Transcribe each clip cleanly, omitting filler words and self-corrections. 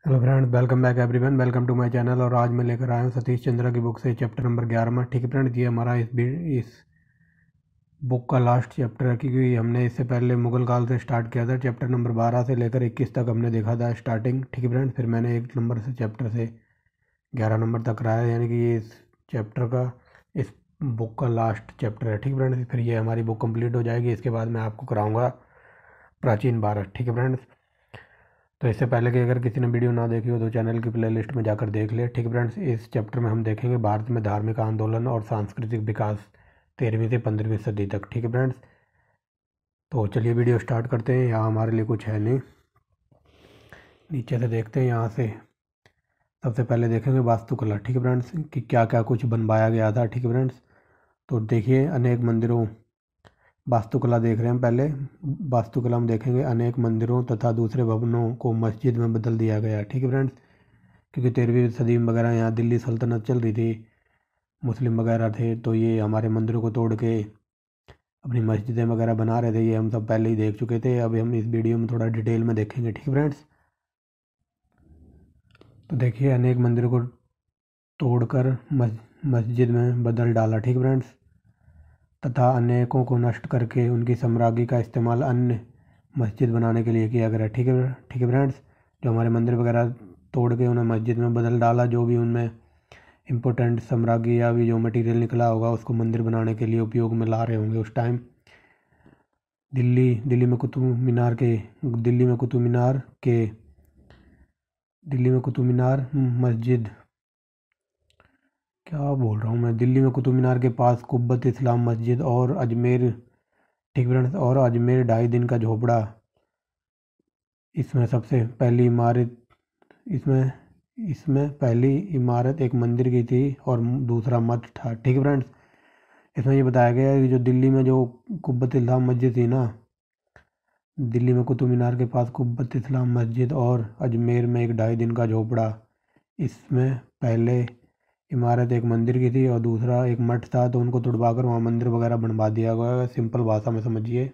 Hello friends, welcome back everyone. Welcome to my channel. और आज मैं लेकर आया हूँ सतीश चंद्रा की बुक से चैप्टर नंबर 11। ठीक है फ्रेंड्स, ये हमारा इस बुक का लास्ट चैप्टर है, क्योंकि हमने इससे पहले मुगल काल से स्टार्ट किया था। चैप्टर नंबर 12 से लेकर 21 तक हमने देखा था स्टार्टिंग। ठीक है फ्रेंड्स, फिर मैंने 1 नंबर से चैप्टर से 11 नंबर तक कराया, यानी कि ये इस चैप्टर का, इस बुक का लास्ट चैप्टर है। ठीक है फ्रेंड्स, फिर ये हमारी बुक कंप्लीट हो जाएगी। इसके बाद मैं आपको कराऊंगा प्राचीन भारत। ठीक है फ्रेंड्स, तो इससे पहले कि अगर किसी ने वीडियो ना देखी हो तो चैनल की प्लेलिस्ट में जाकर देख ले। ठीक है फ्रेंड्स, इस चैप्टर में हम देखेंगे भारत में धार्मिक आंदोलन और सांस्कृतिक विकास 13वीं से 15वीं सदी तक। ठीक है फ्रेंड्स, तो चलिए वीडियो स्टार्ट करते हैं। यहाँ हमारे लिए कुछ है नहीं, नीचे से देखते हैं। यहाँ से सबसे पहले देखेंगे वास्तुकला। ठीक है फ्रेंड्स, कि क्या क्या कुछ बनवाया गया था। ठीक है फ्रेंड्स, तो देखिए अनेक मंदिरों, वास्तुकला देख रहे हैं पहले। वास्तुकला में देखेंगे अनेक मंदिरों तथा दूसरे भवनों को मस्जिद में बदल दिया गया। ठीक है फ्रेंड्स, क्योंकि 13वीं सदी में वगैरह यहाँ दिल्ली सल्तनत चल रही थी, मुस्लिम वगैरह थे, तो ये हमारे मंदिरों को तोड़ के अपनी मस्जिदें वगैरह बना रहे थे। ये हम सब पहले ही देख चुके थे, अभी हम इस वीडियो में थोड़ा डिटेल में देखेंगे। ठीक है फ्रेंड्स, तो देखिए अनेक मंदिरों को तोड़कर मस्जिद में बदल डाला। ठीक है फ्रेंड्स, तथा अनेकों को नष्ट करके उनकी साम्राज्य का इस्तेमाल अन्य मस्जिद बनाने के लिए किया गया। ठीक है फ्रेंड्स, जो हमारे मंदिर वगैरह तोड़ के उन्हें मस्जिद में बदल डाला, जो भी उनमें इम्पोर्टेंट साम्राज्य या भी जो मटेरियल निकला होगा उसको मंदिर बनाने के लिए उपयोग में ला रहे होंगे उस टाइम। दिल्ली में कुतुब मीनार के दिल्ली में कुतुब मीनार के दिल्ली में कुतुब मीनार मस्जिद, क्या बोल रहा हूँ मैं, दिल्ली में कुतुब मीनार के पास कुब्बत इस्लाम मस्जिद और अजमेर, ठीक फ्रेंड्स, और अजमेर 2.5 दिन का झोपड़ा, इसमें सबसे पहली इमारत, इसमें इसमें पहली इमारत एक मंदिर की थी और दूसरा मठ था। ठीक है फ्रेंड्स, इसमें ये बताया गया है कि जो दिल्ली में जो कुब्बत इस्लाम मस्जिद थी ना, दिल्ली में कुतुब मीनार के पास कुब्बत इस्लाम मस्जिद और अजमेर में एक 2.5 दिन का झोपड़ा, इसमें पहले इमारत एक मंदिर की थी और दूसरा एक मठ था, तो उनको तुड़वाकर वहाँ मंदिर वगैरह बनवा दिया गया है। सिंपल भाषा में समझिए।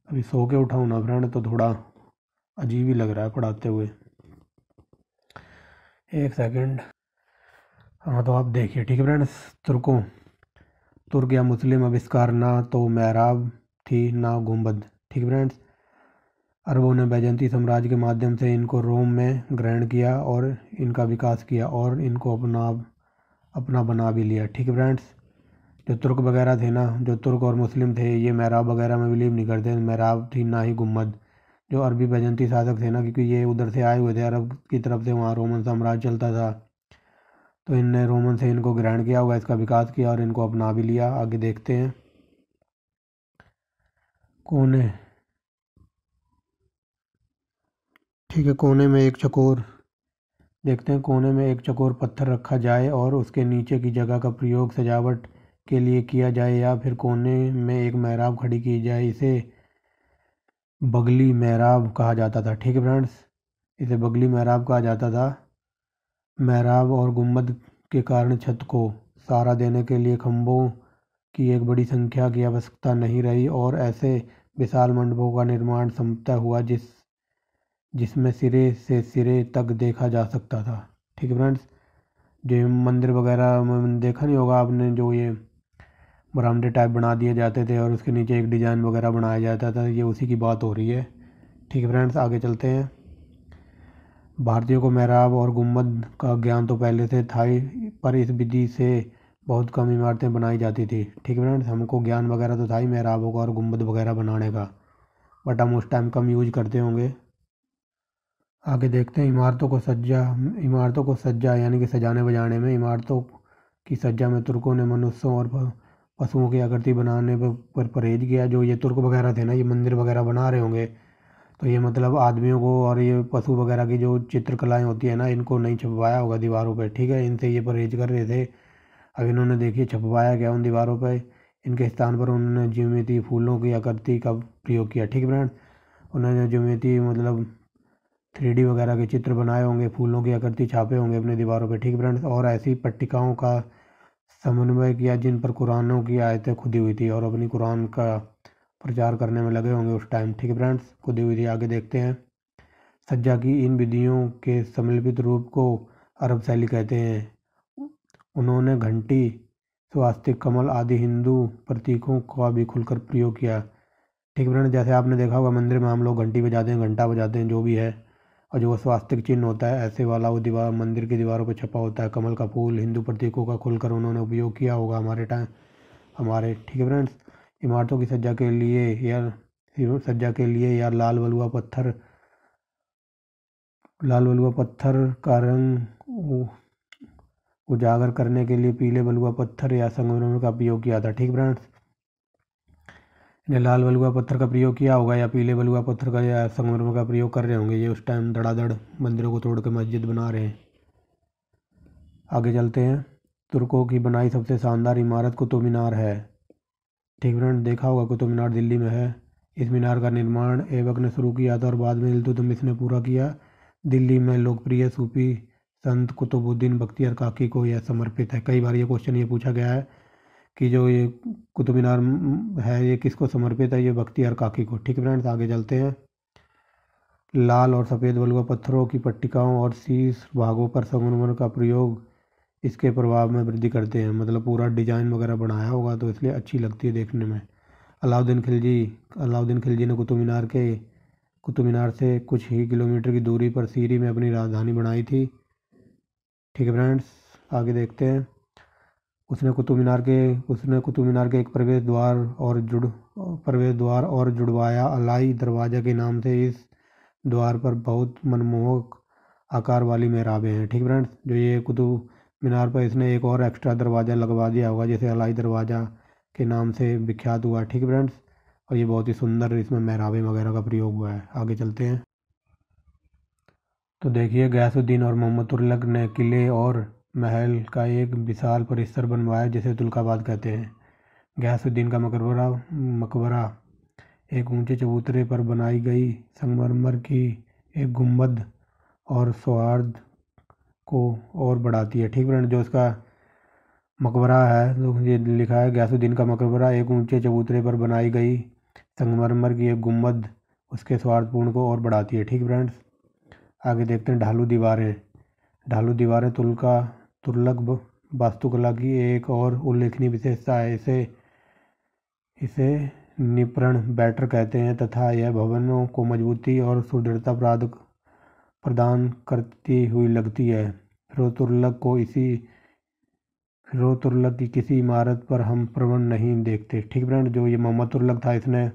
अभी सो के उठाऊँ ना फ्रेंड, तो थोड़ा अजीब ही लग रहा है पढ़ाते हुए। एक सेकंड। हाँ, तो आप देखिए। ठीक है फ्रेंड्स, तुर्क या मुस्लिम आविष्कार ना तो मेहराब थी ना गुंबद। ठीक है फ्रेंड्स, अरबों ने बैजेंती साम्राज्य के माध्यम से इनको रोम में ग्रहण किया और इनका विकास किया और इनको अपना अपना बना भी लिया। ठीक है फ्रेंड्स, जो तुर्क वगैरह थे ना, जो तुर्क और मुस्लिम थे, ये मेहराब वगैरह में बिलीव नहीं करते। मेहराब थी ना ही गुम्बद। जो अरबी बैजेंती शासक थे ना, क्योंकि ये उधर से आए हुए थे, अरब की तरफ से, वहाँ रोमन साम्राज्य चलता था, तो इनने रोमन से इनको ग्रहण किया हुआ, इसका विकास किया और इनको अपना भी लिया। आगे देखते हैं। कोने, ठीक है, कोने में एक चकोर, देखते हैं। कोने में एक चकोर पत्थर रखा जाए और उसके नीचे की जगह का प्रयोग सजावट के लिए किया जाए, या फिर कोने में एक मेहराब खड़ी की जाए, इसे बगली मेहराब कहा जाता था। ठीक है फ्रेंड्स, इसे बगली मेहराब कहा जाता था। मेहराब और गुम्बद के कारण छत को सहारा देने के लिए खंभों की एक बड़ी संख्या की आवश्यकता नहीं रही और ऐसे विशाल मंडपों का निर्माण संभवतः हुआ जिसमें सिरे से सिरे तक देखा जा सकता था। ठीक है फ्रेंड्स, जो मंदिर वगैरह में देखा नहीं होगा आपने, जो ये बरामदे टाइप बना दिए जाते थे और उसके नीचे एक डिज़ाइन वगैरह बनाया जाता था, ये उसी की बात हो रही है। ठीक है फ्रेंड्स, आगे चलते हैं। भारतीयों को मेहराब और गुम्बद का ज्ञान तो पहले से था ही, पर इस विधि से बहुत कम इमारतें बनाई जाती थी। ठीक है फ्रेंड्स, हमको ज्ञान वगैरह तो था ही मेहराबों का और गुम्बद वगैरह बनाने का, बट हम उस टाइम कम यूज करते होंगे। आगे देखते हैं। इमारतों को सज्जा यानी कि सजाने बजाने में, इमारतों की सज्जा में तुर्कों ने मनुष्यों और पशुओं की आकृति बनाने पर परहेज किया। जो ये तुर्क वगैरह थे ना, ये मंदिर वगैरह बना रहे होंगे, तो ये मतलब आदमियों को और ये पशु वगैरह की जो चित्रकलाएं होती है ना, इनको नहीं छपवाया होगा दीवारों पे। ठीक है, इनसे ये परहेज कर रहे थे। अब इन्होंने देखिए छपवाया गया उन दीवारों पे, इनके स्थान पर उन्होंने ज्योमेट्री फूलों की आकृति का प्रयोग किया। ठीक है फ्रेंड, उन्होंने ज्योमेट्री मतलब 3D वगैरह के चित्र बनाए होंगे, फूलों की आकृति छापे होंगे अपने दीवारों पे। ठीक है फ्रेंड्स, और ऐसी पट्टिकाओं का समन्वय किया जिन पर कुरानों की आयतें खुदी हुई थी और अपनी कुरान का प्रचार करने में लगे होंगे उस टाइम। ठीक है फ्रेंड्स, खुदी हुई थी। आगे देखते हैं। सज्जा की इन विधियों के सम्मिलित रूप को अरब शैली कहते हैं। उन्होंने घंटी, स्वास्तिक, कमल आदि हिंदू प्रतीकों का भी खुलकर प्रयोग किया। ठीक है फ्रेंड, जैसे आपने देखा होगा मंदिर में हम लोग घंटी बजाते हैं, घंटा बजाते हैं, जो भी है, और जो स्वास्तिक चिन्ह होता है ऐसे वाला वो दीवार मंदिर की दीवारों पर छपा होता है, कमल का फूल, हिंदू प्रतीकों का खुलकर उन्होंने उपयोग किया होगा हमारे। ठीक है फ्रेंड्स, इमारतों की सज्जा के लिए या लाल बलुआ पत्थर का रंग उजागर करने के लिए पीले बलुआ पत्थर या संगमरमर का प्रयोग किया था। ठीक फ्रेंड्स, ने लाल बलुआ पत्थर का प्रयोग किया होगा या पीले बलुआ पत्थर का या संगमरमर का प्रयोग कर रहे होंगे। ये उस टाइम धड़ाधड़ मंदिरों को तोड़ के मस्जिद बना रहे हैं। आगे चलते हैं। तुर्कों की बनाई सबसे शानदार इमारत कुतुब मीनार है। ठीक फ्रेंड, देखा होगा कुतुब मीनार दिल्ली में है। इस मीनार का निर्माण ऐबक ने शुरू किया था और बाद में इल्तुतमिश ने पूरा किया। दिल्ली में लोकप्रिय सूफी संत कुतुबुद्दीन बख्तियार काकी को यह समर्पित है। कई बार ये क्वेश्चन ये पूछा गया है कि जो ये कुतुब मीनार है ये किसको समर्पित है, ये बख्तियार काकी को। ठीक है फ्रेंड्स, आगे चलते हैं। लाल और सफ़ेद बलुआ पत्थरों की पट्टिकाओं और शीर्ष भागों पर संगमरमर का प्रयोग इसके प्रभाव में वृद्धि करते हैं। मतलब पूरा डिजाइन वगैरह बनाया होगा तो इसलिए अच्छी लगती है देखने में। अलाउद्दीन खिलजी ने कुतुब मीनार से कुछ ही किलोमीटर की दूरी पर सीरी में अपनी राजधानी बनाई थी। ठीक है फ्रेंड्स, आगे देखते हैं। उसने कुतुब मीनार के एक प्रवेश द्वार और जुड़वाया। अलाई दरवाज़ा के नाम से इस द्वार पर बहुत मनमोहक आकार वाली मेहराबें हैं। ठीक फ्रेंड्स, जो ये कुतुब मीनार पर इसने एक और एक्स्ट्रा दरवाज़ा लगवा दिया होगा, जैसे अलाई दरवाज़ा के नाम से विख्यात हुआ। ठीक फ्रेंड्स, और ये बहुत ही सुंदर इसमें मेहराबें वगैरह का प्रयोग हुआ है। आगे चलते हैं। तो देखिए, गयासुद्दीन और मोहम्मद तुगलक ने किले और महल का एक विशाल परिसर बनवाया जिसे तुर्काबाद कहते हैं। गयासुद्दीन का मकबरा एक ऊंचे चबूतरे पर बनाई गई संगमरमर की एक गुंबद और सौहार्द को और बढ़ाती है। ठीक फ्रेंड, जो इसका मकबरा है तो ये लिखा है गयासुद्दीन का मकबरा एक ऊंचे चबूतरे पर बनाई गई संगमरमर की एक गुंबद उसके सौहार्दपूर्ण को और बढ़ाती है। ठीक फ्रेंड्स, आगे देखते हैं। ढालू दीवारें तुगलक वास्तुकला की एक और उल्लेखनीय विशेषता है। इसे निपर्ण बैटर कहते हैं तथा यह भवनों को मजबूती और सुदृढ़ता प्रदान करती हुई लगती है। फिरोज तुगलक की किसी इमारत पर हम प्रवण नहीं देखते। ठीक फ्रेंड, जो ये मोहम्मद तुगलक था इसने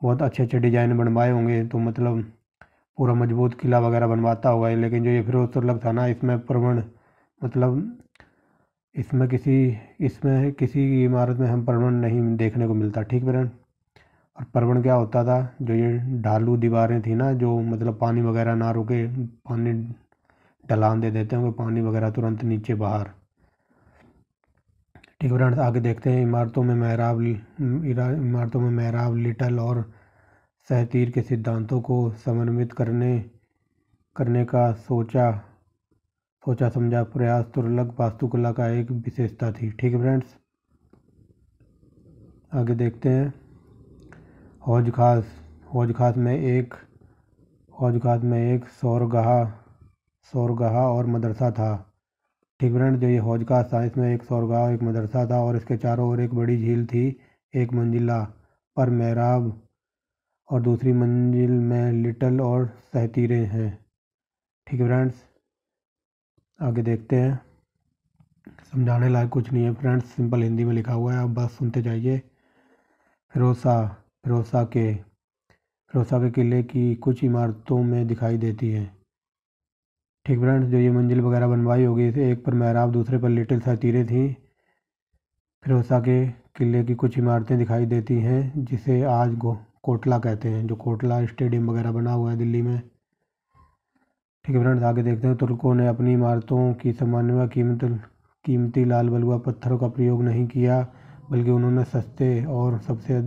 बहुत अच्छे अच्छे डिजाइन बनवाए होंगे, तो मतलब पूरा मजबूत किला वगैरह बनवाता होगा। लेकिन जो ये फिरोज तुगलक था ना, इसमें प्रवण मतलब इसमें किसी इमारत में हम प्रवण नहीं देखने को मिलता। ठीक फ्रेंड, और प्रवण क्या होता था, जो ये ढालू दीवारें थी ना, जो मतलब पानी वगैरह ना रुके, पानी ढलान दे देते होंगे, पानी वगैरह तुरंत नीचे बाहर। ठीक फ्रेंड्स, आगे देखते हैं। इमारतों में मेहराब लिटल और सहतीर के सिद्धांतों को समन्वित करने का सोचा समझा प्रयास तुगलक वास्तुकला का एक विशेषता थी। ठीक है फ्रेंड्स, आगे देखते हैं। हौज खास में एक सौरगाह और मदरसा था। ठीक फ्रेंड, जो ये हौज खास था इसमें एक सौरगाह और एक मदरसा था और इसके चारों ओर एक बड़ी झील थी। एक मंजिला पर मेहराब और दूसरी मंजिल में लिटल और सहतीरें हैं। ठीक है फ्रेंड्स, आगे देखते हैं। समझाने लायक कुछ नहीं है फ्रेंड्स, सिंपल हिंदी में लिखा हुआ है, आप बस सुनते जाइए। फिरोज शाह के किले की कुछ इमारतों में दिखाई देती हैं। ठीक फ्रेंड्स, जो ये मंजिल वगैरह बनवाई होगी, इसे एक पर मेहराब दूसरे पर लिटिल सहतीरें थी। फिरोज शाह के किले की कुछ इमारतें दिखाई देती हैं जिसे आज कोटला कहते हैं, जो कोटला स्टेडियम वगैरह बना हुआ है दिल्ली में। ठीक है फ्रेंड्स, आगे देखते हैं। तुर्कों ने अपनी इमारतों की सामान्य कीमती लाल बलुआ पत्थरों का प्रयोग नहीं किया, बल्कि उन्होंने सस्ते और सबसे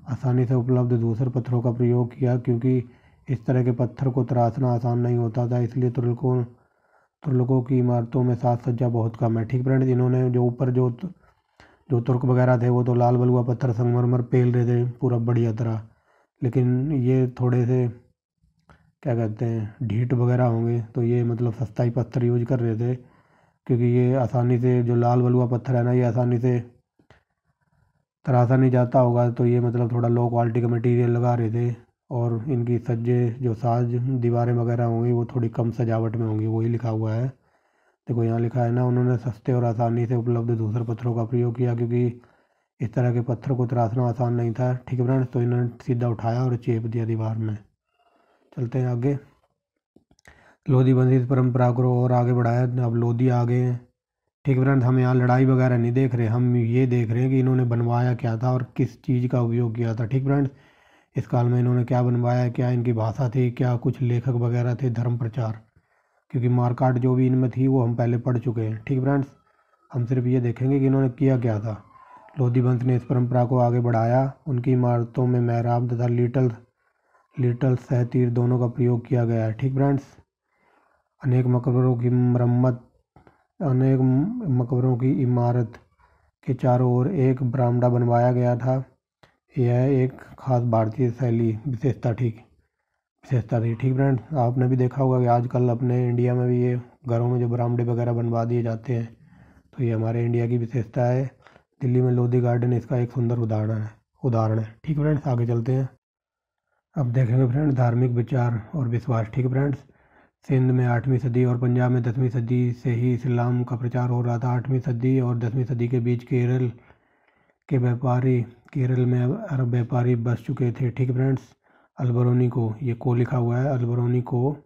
आसानी से उपलब्ध धूसर पत्थरों का प्रयोग किया। क्योंकि इस तरह के पत्थर को तराशना आसान नहीं होता था, इसलिए तुर्कों की इमारतों में साज सज्जा बहुत कम है। ठीक फ्रेंड्स, इन्होंने जो ऊपर जो तुर्क वगैरह थे वो तो लाल बलुआ पत्थर संगमरमर पेल रहे थे पूरा बढ़िया तरह, लेकिन ये थोड़े से क्या कहते हैं ढीठ वगैरह होंगे तो ये मतलब सस्ता ही पत्थर यूज कर रहे थे, क्योंकि ये आसानी से जो लाल बलुआ पत्थर है ना, ये आसानी से तराशा नहीं जाता होगा, तो ये मतलब थोड़ा लो क्वालिटी का मटेरियल लगा रहे थे। और इनकी सज्जे जो साज दीवारें वगैरह होंगी वो थोड़ी कम सजावट में होंगी, वही लिखा हुआ है। देखो यहाँ लिखा है ना, उन्होंने सस्ते और आसानी से उपलब्ध दूसरे पत्थरों का प्रयोग किया, क्योंकि इस तरह के पत्थर को तराशना आसान नहीं था। ठीक है फ्रेंड्स, तो इन्होंने सीधा उठाया और चेप दिया दीवार में। चलते हैं आगे। लोधी बंदी इस परंपरा को और आगे बढ़ाया, अब लोधी आ गए हैं। ठीक है फ्रेंड्स, हम यहाँ लड़ाई वगैरह नहीं देख रहे, हम ये देख रहे हैं कि इन्होंने बनवाया क्या था और किस चीज़ का उपयोग किया था। ठीक फ्रेंड्स, इस काल में इन्होंने क्या बनवाया, क्या इनकी भाषा थी, क्या कुछ लेखक वगैरह थे, धर्म प्रचार, क्योंकि मारकाट जो भी इनमें थी वो हम पहले पढ़ चुके हैं। ठीक फ्रेंड्स, हम सिर्फ ये देखेंगे कि इन्होंने किया क्या था। लोधी वंश ने इस परंपरा को आगे बढ़ाया। उनकी इमारतों में मेहराब तथा लिटल सह तीर दोनों का प्रयोग किया गया है। ठीक फ्रेंड्स, अनेक मकबरों की मरम्मत, अनेक मकबरों की इमारत के चारों ओर एक बरामदा बनवाया गया था। यह एक खास भारतीय शैली विशेषता थी। ठीक फ्रेंड्स, आपने भी देखा होगा कि आजकल अपने इंडिया में भी ये घरों में जो बरामदे वगैरह बनवा दिए जाते हैं, तो ये हमारे इंडिया की विशेषता है। दिल्ली में लोधी गार्डन इसका एक सुंदर उदाहरण है। ठीक फ्रेंड्स, आगे चलते हैं। अब देखेंगे फ्रेंड्स धार्मिक विचार और विश्वास। ठीक फ्रेंड्स, सिंध में 8वीं सदी और पंजाब में 10वीं सदी से ही इस्लाम का प्रचार हो रहा था। 8वीं सदी और 10वीं सदी के बीच केरल में अरब व्यापारी बस चुके थे। ठीक फ्रेंड्स, अल्बरोनी को, ये को लिखा हुआ है, अल्बरोनी को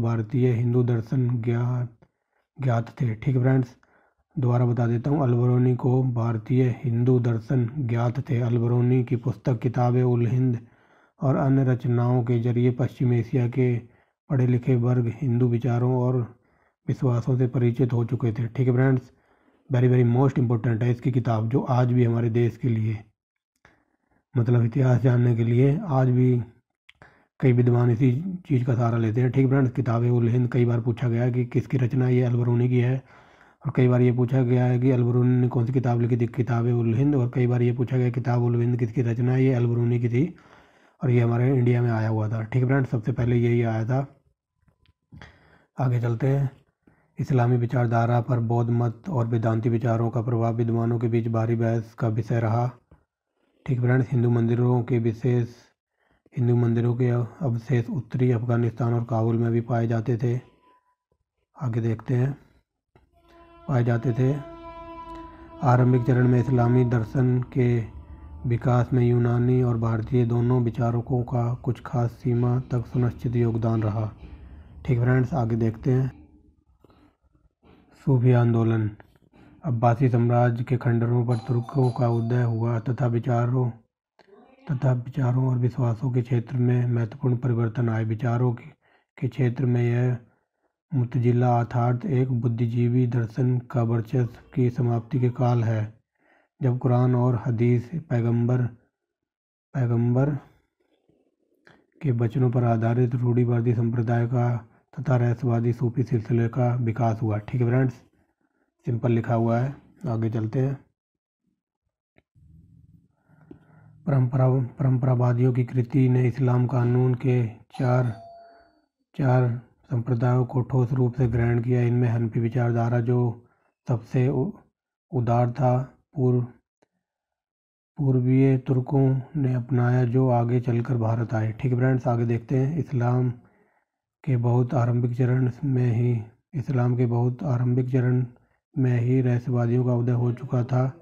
भारतीय हिंदू दर्शन ज्ञात थे। ठीक फ्रेंड्स, दोबारा बता देता हूँ, अल्बरोनी को भारतीय हिंदू दर्शन ज्ञात थे। अल्बरोनी की पुस्तक किताब उल हिंद और अन्य रचनाओं के जरिए पश्चिम एशिया के पढ़े लिखे वर्ग हिंदू विचारों और विश्वासों से परिचित हो चुके थे। ठीक है friends, very very most important है इसकी किताब, जो आज भी हमारे देश के लिए मतलब इतिहास जानने के लिए आज भी कई विद्वान इसी चीज़ का सहारा लेते हैं। ठीक फ्रेंड्स, किताब उल हिंद कई बार पूछा गया है कि किसकी रचना, ये अल्बरूनी की है। और कई बार ये पूछा गया है कि अल्बरूनी ने कौन सी किताब लिखी थी, किताब उल हिंद। और कई बार ये पूछा गया किताब उल हिंद किसकी रचना है, ये अल्बरूनी की थी और ये हमारे इंडिया में आया हुआ था। ठीक फ्रेंड्स, सबसे पहले यही आया था। आगे चलते हैं। इस्लामी विचारधारा पर बौद्ध मत और वेदांती विचारों का प्रभाव विद्वानों के बीच भारी बहस का विषय रहा। ठीक फ्रेंड्स, हिंदू मंदिरों के अवशेष उत्तरी अफगानिस्तान और काबुल में भी पाए जाते थे। आगे देखते हैं। पाए जाते थे। आरंभिक चरण में इस्लामी दर्शन के विकास में यूनानी और भारतीय दोनों विचारकों का कुछ खास सीमा तक सुनिश्चित योगदान रहा। ठीक फ्रेंड्स, आगे देखते हैं। सूफी आंदोलन। अब्बासी साम्राज्य के खंडरों पर तुर्कों का उदय हुआ तथा विचारों और विश्वासों के क्षेत्र में महत्वपूर्ण परिवर्तन आए। विचारों के क्षेत्र में यह मुतजिला अर्थात एक बुद्धिजीवी दर्शन का वर्चस्व की समाप्ति के काल है, जब कुरान और हदीस पैगंबर के वचनों पर आधारित रूढ़िवादी संप्रदाय का तथा रहस्यवादी सूफी सिलसिले का विकास हुआ। ठीक है फ्रेंड्स, सिंपल लिखा हुआ है। आगे चलते हैं। परंपरावादियों की कृति ने इस्लाम कानून के चार संप्रदायों को ठोस रूप से ग्रहण किया। इनमें हनफी विचारधारा जो सबसे उदार था, पूर्वीय तुर्कों ने अपनाया, जो आगे चलकर भारत आए। ठीक फ्रेंड्स, आगे देखते हैं। इस्लाम के बहुत आरंभिक चरण में ही रहस्यवादियों का उदय हो चुका था,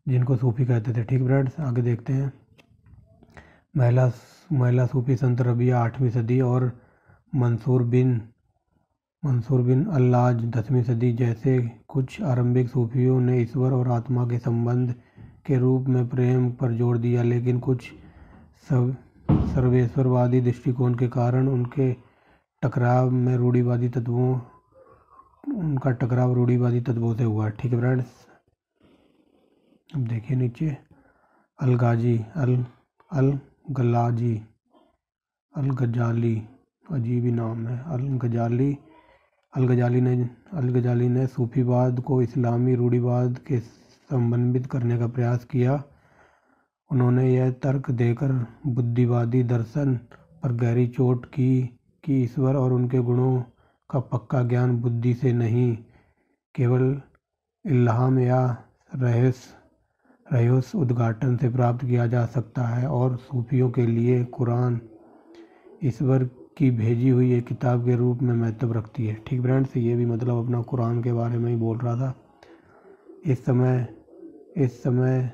जिनको सूफी कहते थे। ठीक फ्रेंड्स, आगे देखते हैं। महिला सूफी संत रबिया 8वीं सदी और मंसूर बिन अल्लाज 10वीं सदी जैसे कुछ आरंभिक सूफियों ने ईश्वर और आत्मा के संबंध के रूप में प्रेम पर जोर दिया, लेकिन कुछ सर्वेश्वरवादी दृष्टिकोण के कारण उनका टकराव रूढ़िवादी तत्वों से हुआ। ठीक है फ्रेंड्स, अब देखिए नीचे। अल गजाली, अजीब ही नाम है। अल गजाली ने सूफीवाद को इस्लामी रूढ़िवाद के संबंधित करने का प्रयास किया। उन्होंने यह तर्क देकर बुद्धिवादी दर्शन पर गहरी चोट की कि ईश्वर और उनके गुणों का पक्का ज्ञान बुद्धि से नहीं, केवल इल्हाम या रहस्य उद्घाटन से प्राप्त किया जा सकता है, और सूफियों के लिए कुरान ईश्वर की भेजी हुई एक किताब के रूप में महत्व रखती है। ठीक फ्रेंड्स, ये भी मतलब अपना कुरान के बारे में ही बोल रहा था। इस समय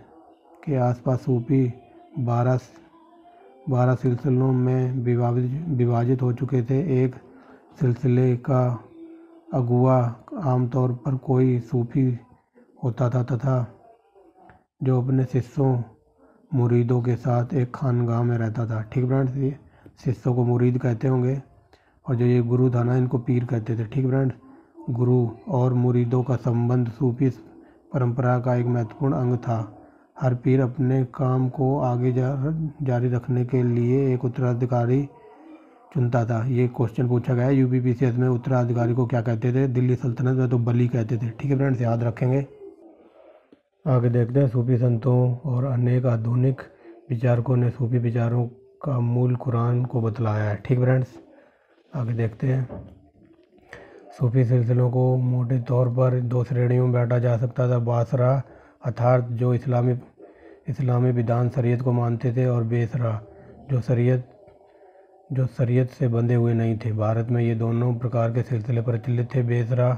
के आसपास सूफी 12 सिलसिलों में विभाजित हो चुके थे। एक सिलसिले का अगुवा आमतौर पर कोई सूफी होता था तथा जो अपने शिष्यों मुरीदों के साथ एक खानगाह में रहता था। ठीक फ्रेंड्स, ये शिष्यों को मुरीद कहते होंगे, और जो ये गुरु था ना, इनको पीर कहते थे। ठीक फ्रेंड्स, गुरु और मुरीदों का संबंध सूफी परंपरा का एक महत्वपूर्ण अंग था। हर पीर अपने काम को आगे जारी रखने के लिए एक उत्तराधिकारी चुनता था। ये क्वेश्चन पूछा गया है यूपीपीसीएस में, उत्तराधिकारी को क्या कहते थे? दिल्ली सल्तनत में तो बली कहते थे। ठीक है फ्रेंड्स, याद रखेंगे। आगे देखते हैं, सूफी संतों और अनेक आधुनिक विचारकों ने सूफी विचारों का मूल कुरान को बतलाया है। ठीक फ्रेंड्स, आगे देखते हैं। सूफी सिलसिलों को मोटे तौर पर 2 श्रेणियों में बांटा जा सकता था। बासरा अर्थात जो इस्लामी विधान शरीयत को मानते थे, और बेसरा जो शरीयत से बंधे हुए नहीं थे। भारत में ये दोनों प्रकार के सिलसिले प्रचलित थे। बेसरा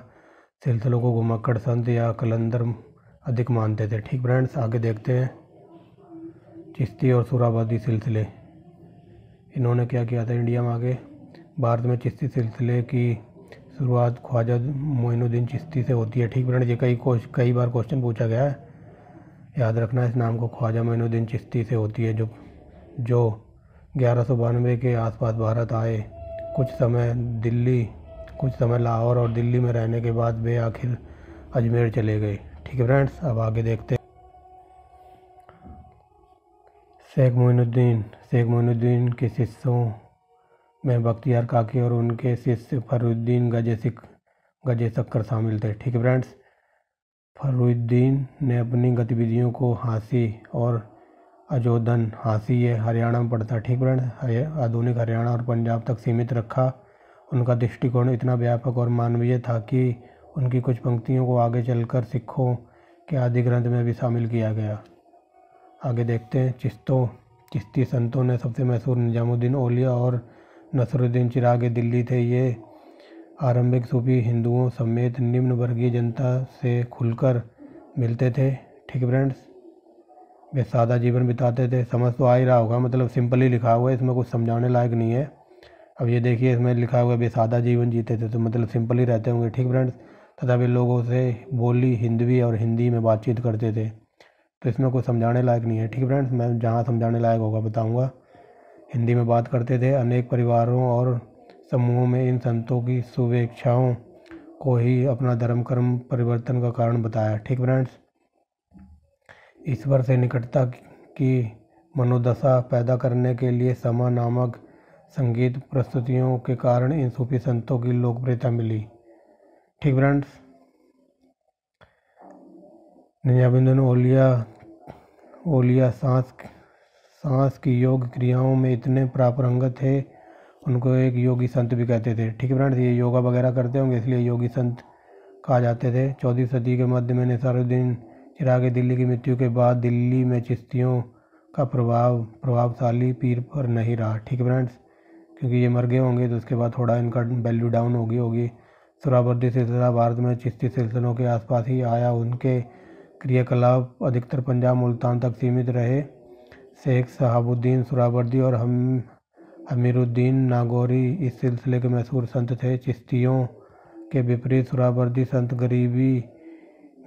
सिलसिलों को घुमक्कड़ संत या कलंदर अधिक मानते थे। ठीक फ्रेंड्स, आगे देखते हैं। चिश्ती और सुराबादी सिलसिले, इन्होंने क्या किया था इंडिया में? आगे भारत में चिश्ती सिलसिले की शुरुआत ख्वाजा मोइनुद्दीन चिश्ती से होती है। ठीक फ्रेंड्स, ये कई बार क्वेश्चन पूछा गया है, याद रखना इस नाम को। ख्वाजा मोइनुद्दीन चिश्ती से होती है, जो 1192 के आसपास भारत आए। कुछ समय लाहौर और दिल्ली में रहने के बाद वे आखिर अजमेर चले गए। ठीक है फ्रेंड्स, अब आगे देखते हैं। शेख मोइनुद्दीन के शिष्यों में बख्तियार काकी और उनके शिष्य फर्रुद्दीन गजे शक्कर शामिल थे। ठीक है फ्रेंड्स, फर्रुद्दीन ने अपनी गतिविधियों को हांसी और अजोदन, हांसी ये हरियाणा में पड़ता है। ठीक फ्रेंड्स, आधुनिक हरियाणा और पंजाब तक सीमित रखा। उनका दृष्टिकोण इतना व्यापक और मानवीय था कि उनकी कुछ पंक्तियों को आगे चलकर सिखों के आदि ग्रंथ में भी शामिल किया गया। आगे देखते हैं। चिश्ती संतों ने सबसे मशहूर निजामुद्दीन औलिया और नसरुद्दीन चिराग दिल्ली थे। ये आरंभिक सूफी हिंदुओं समेत निम्न वर्गीय जनता से खुलकर मिलते थे। ठीक फ्रेंड्स, वे सादा जीवन बिताते थे। समझ तो आ ही रहा होगा, मतलब सिंपल ही लिखा हुआ है, इसमें कुछ समझाने लायक नहीं है। अब ये देखिए, इसमें लिखा हुआ है वे सादा जीवन जीते थे, तो मतलब सिंपल ही रहते होंगे। ठीक फ्रेंड्स, तथा वे लोगों से बोली हिंदवी और हिंदी में बातचीत करते थे, तो इसमें कुछ समझाने लायक नहीं है। ठीक फ्रेंड्स, मैं जहाँ समझाने लायक होगा बताऊँगा। हिंदी में बात करते थे। अनेक परिवारों और समूहों में इन संतों की शुभेच्छाओं को ही अपना धर्म कर्म परिवर्तन का कारण बताया। ठीक फ्रेंड्स, ईश्वर से निकटता की मनोदशा पैदा करने के लिए समा नामक संगीत प्रस्तुतियों के कारण इन सूफी संतों की लोकप्रियता मिली। ठीक फ्रेंड्स, निजामुद्दीन औलिया सांस की योग क्रियाओं में इतने पारंगत थे, उनको एक योगी संत भी कहते थे। ठीक है फ्रेंड्स, ये योगा वगैरह करते होंगे, इसलिए योगी संत कहा जाते थे। 14वीं सदी के मध्य में नसीरुद्दीन चिराग दिल्ली की मृत्यु के बाद दिल्ली में चिश्तियों का प्रभावशाली पीर पर नहीं रहा। ठीक है फ्रेंड्स, क्योंकि ये मर गए होंगे, तो उसके बाद थोड़ा इनका वैल्यू डाउन होगी। सुहरावर्दी सिलसिला भारत में चिश्ती सिलसिलों के आसपास ही आया। उनके क्रियाकलाप अधिकतर पंजाब मुल्तान तक सीमित रहे। शेख शहाबुद्दीन सुहरावर्दी और अमीरुद्दीन नागौरी इस सिलसिले के मशहूर संत थे। चिश्तियों के विपरीत सुहरावर्दी संत गरीबी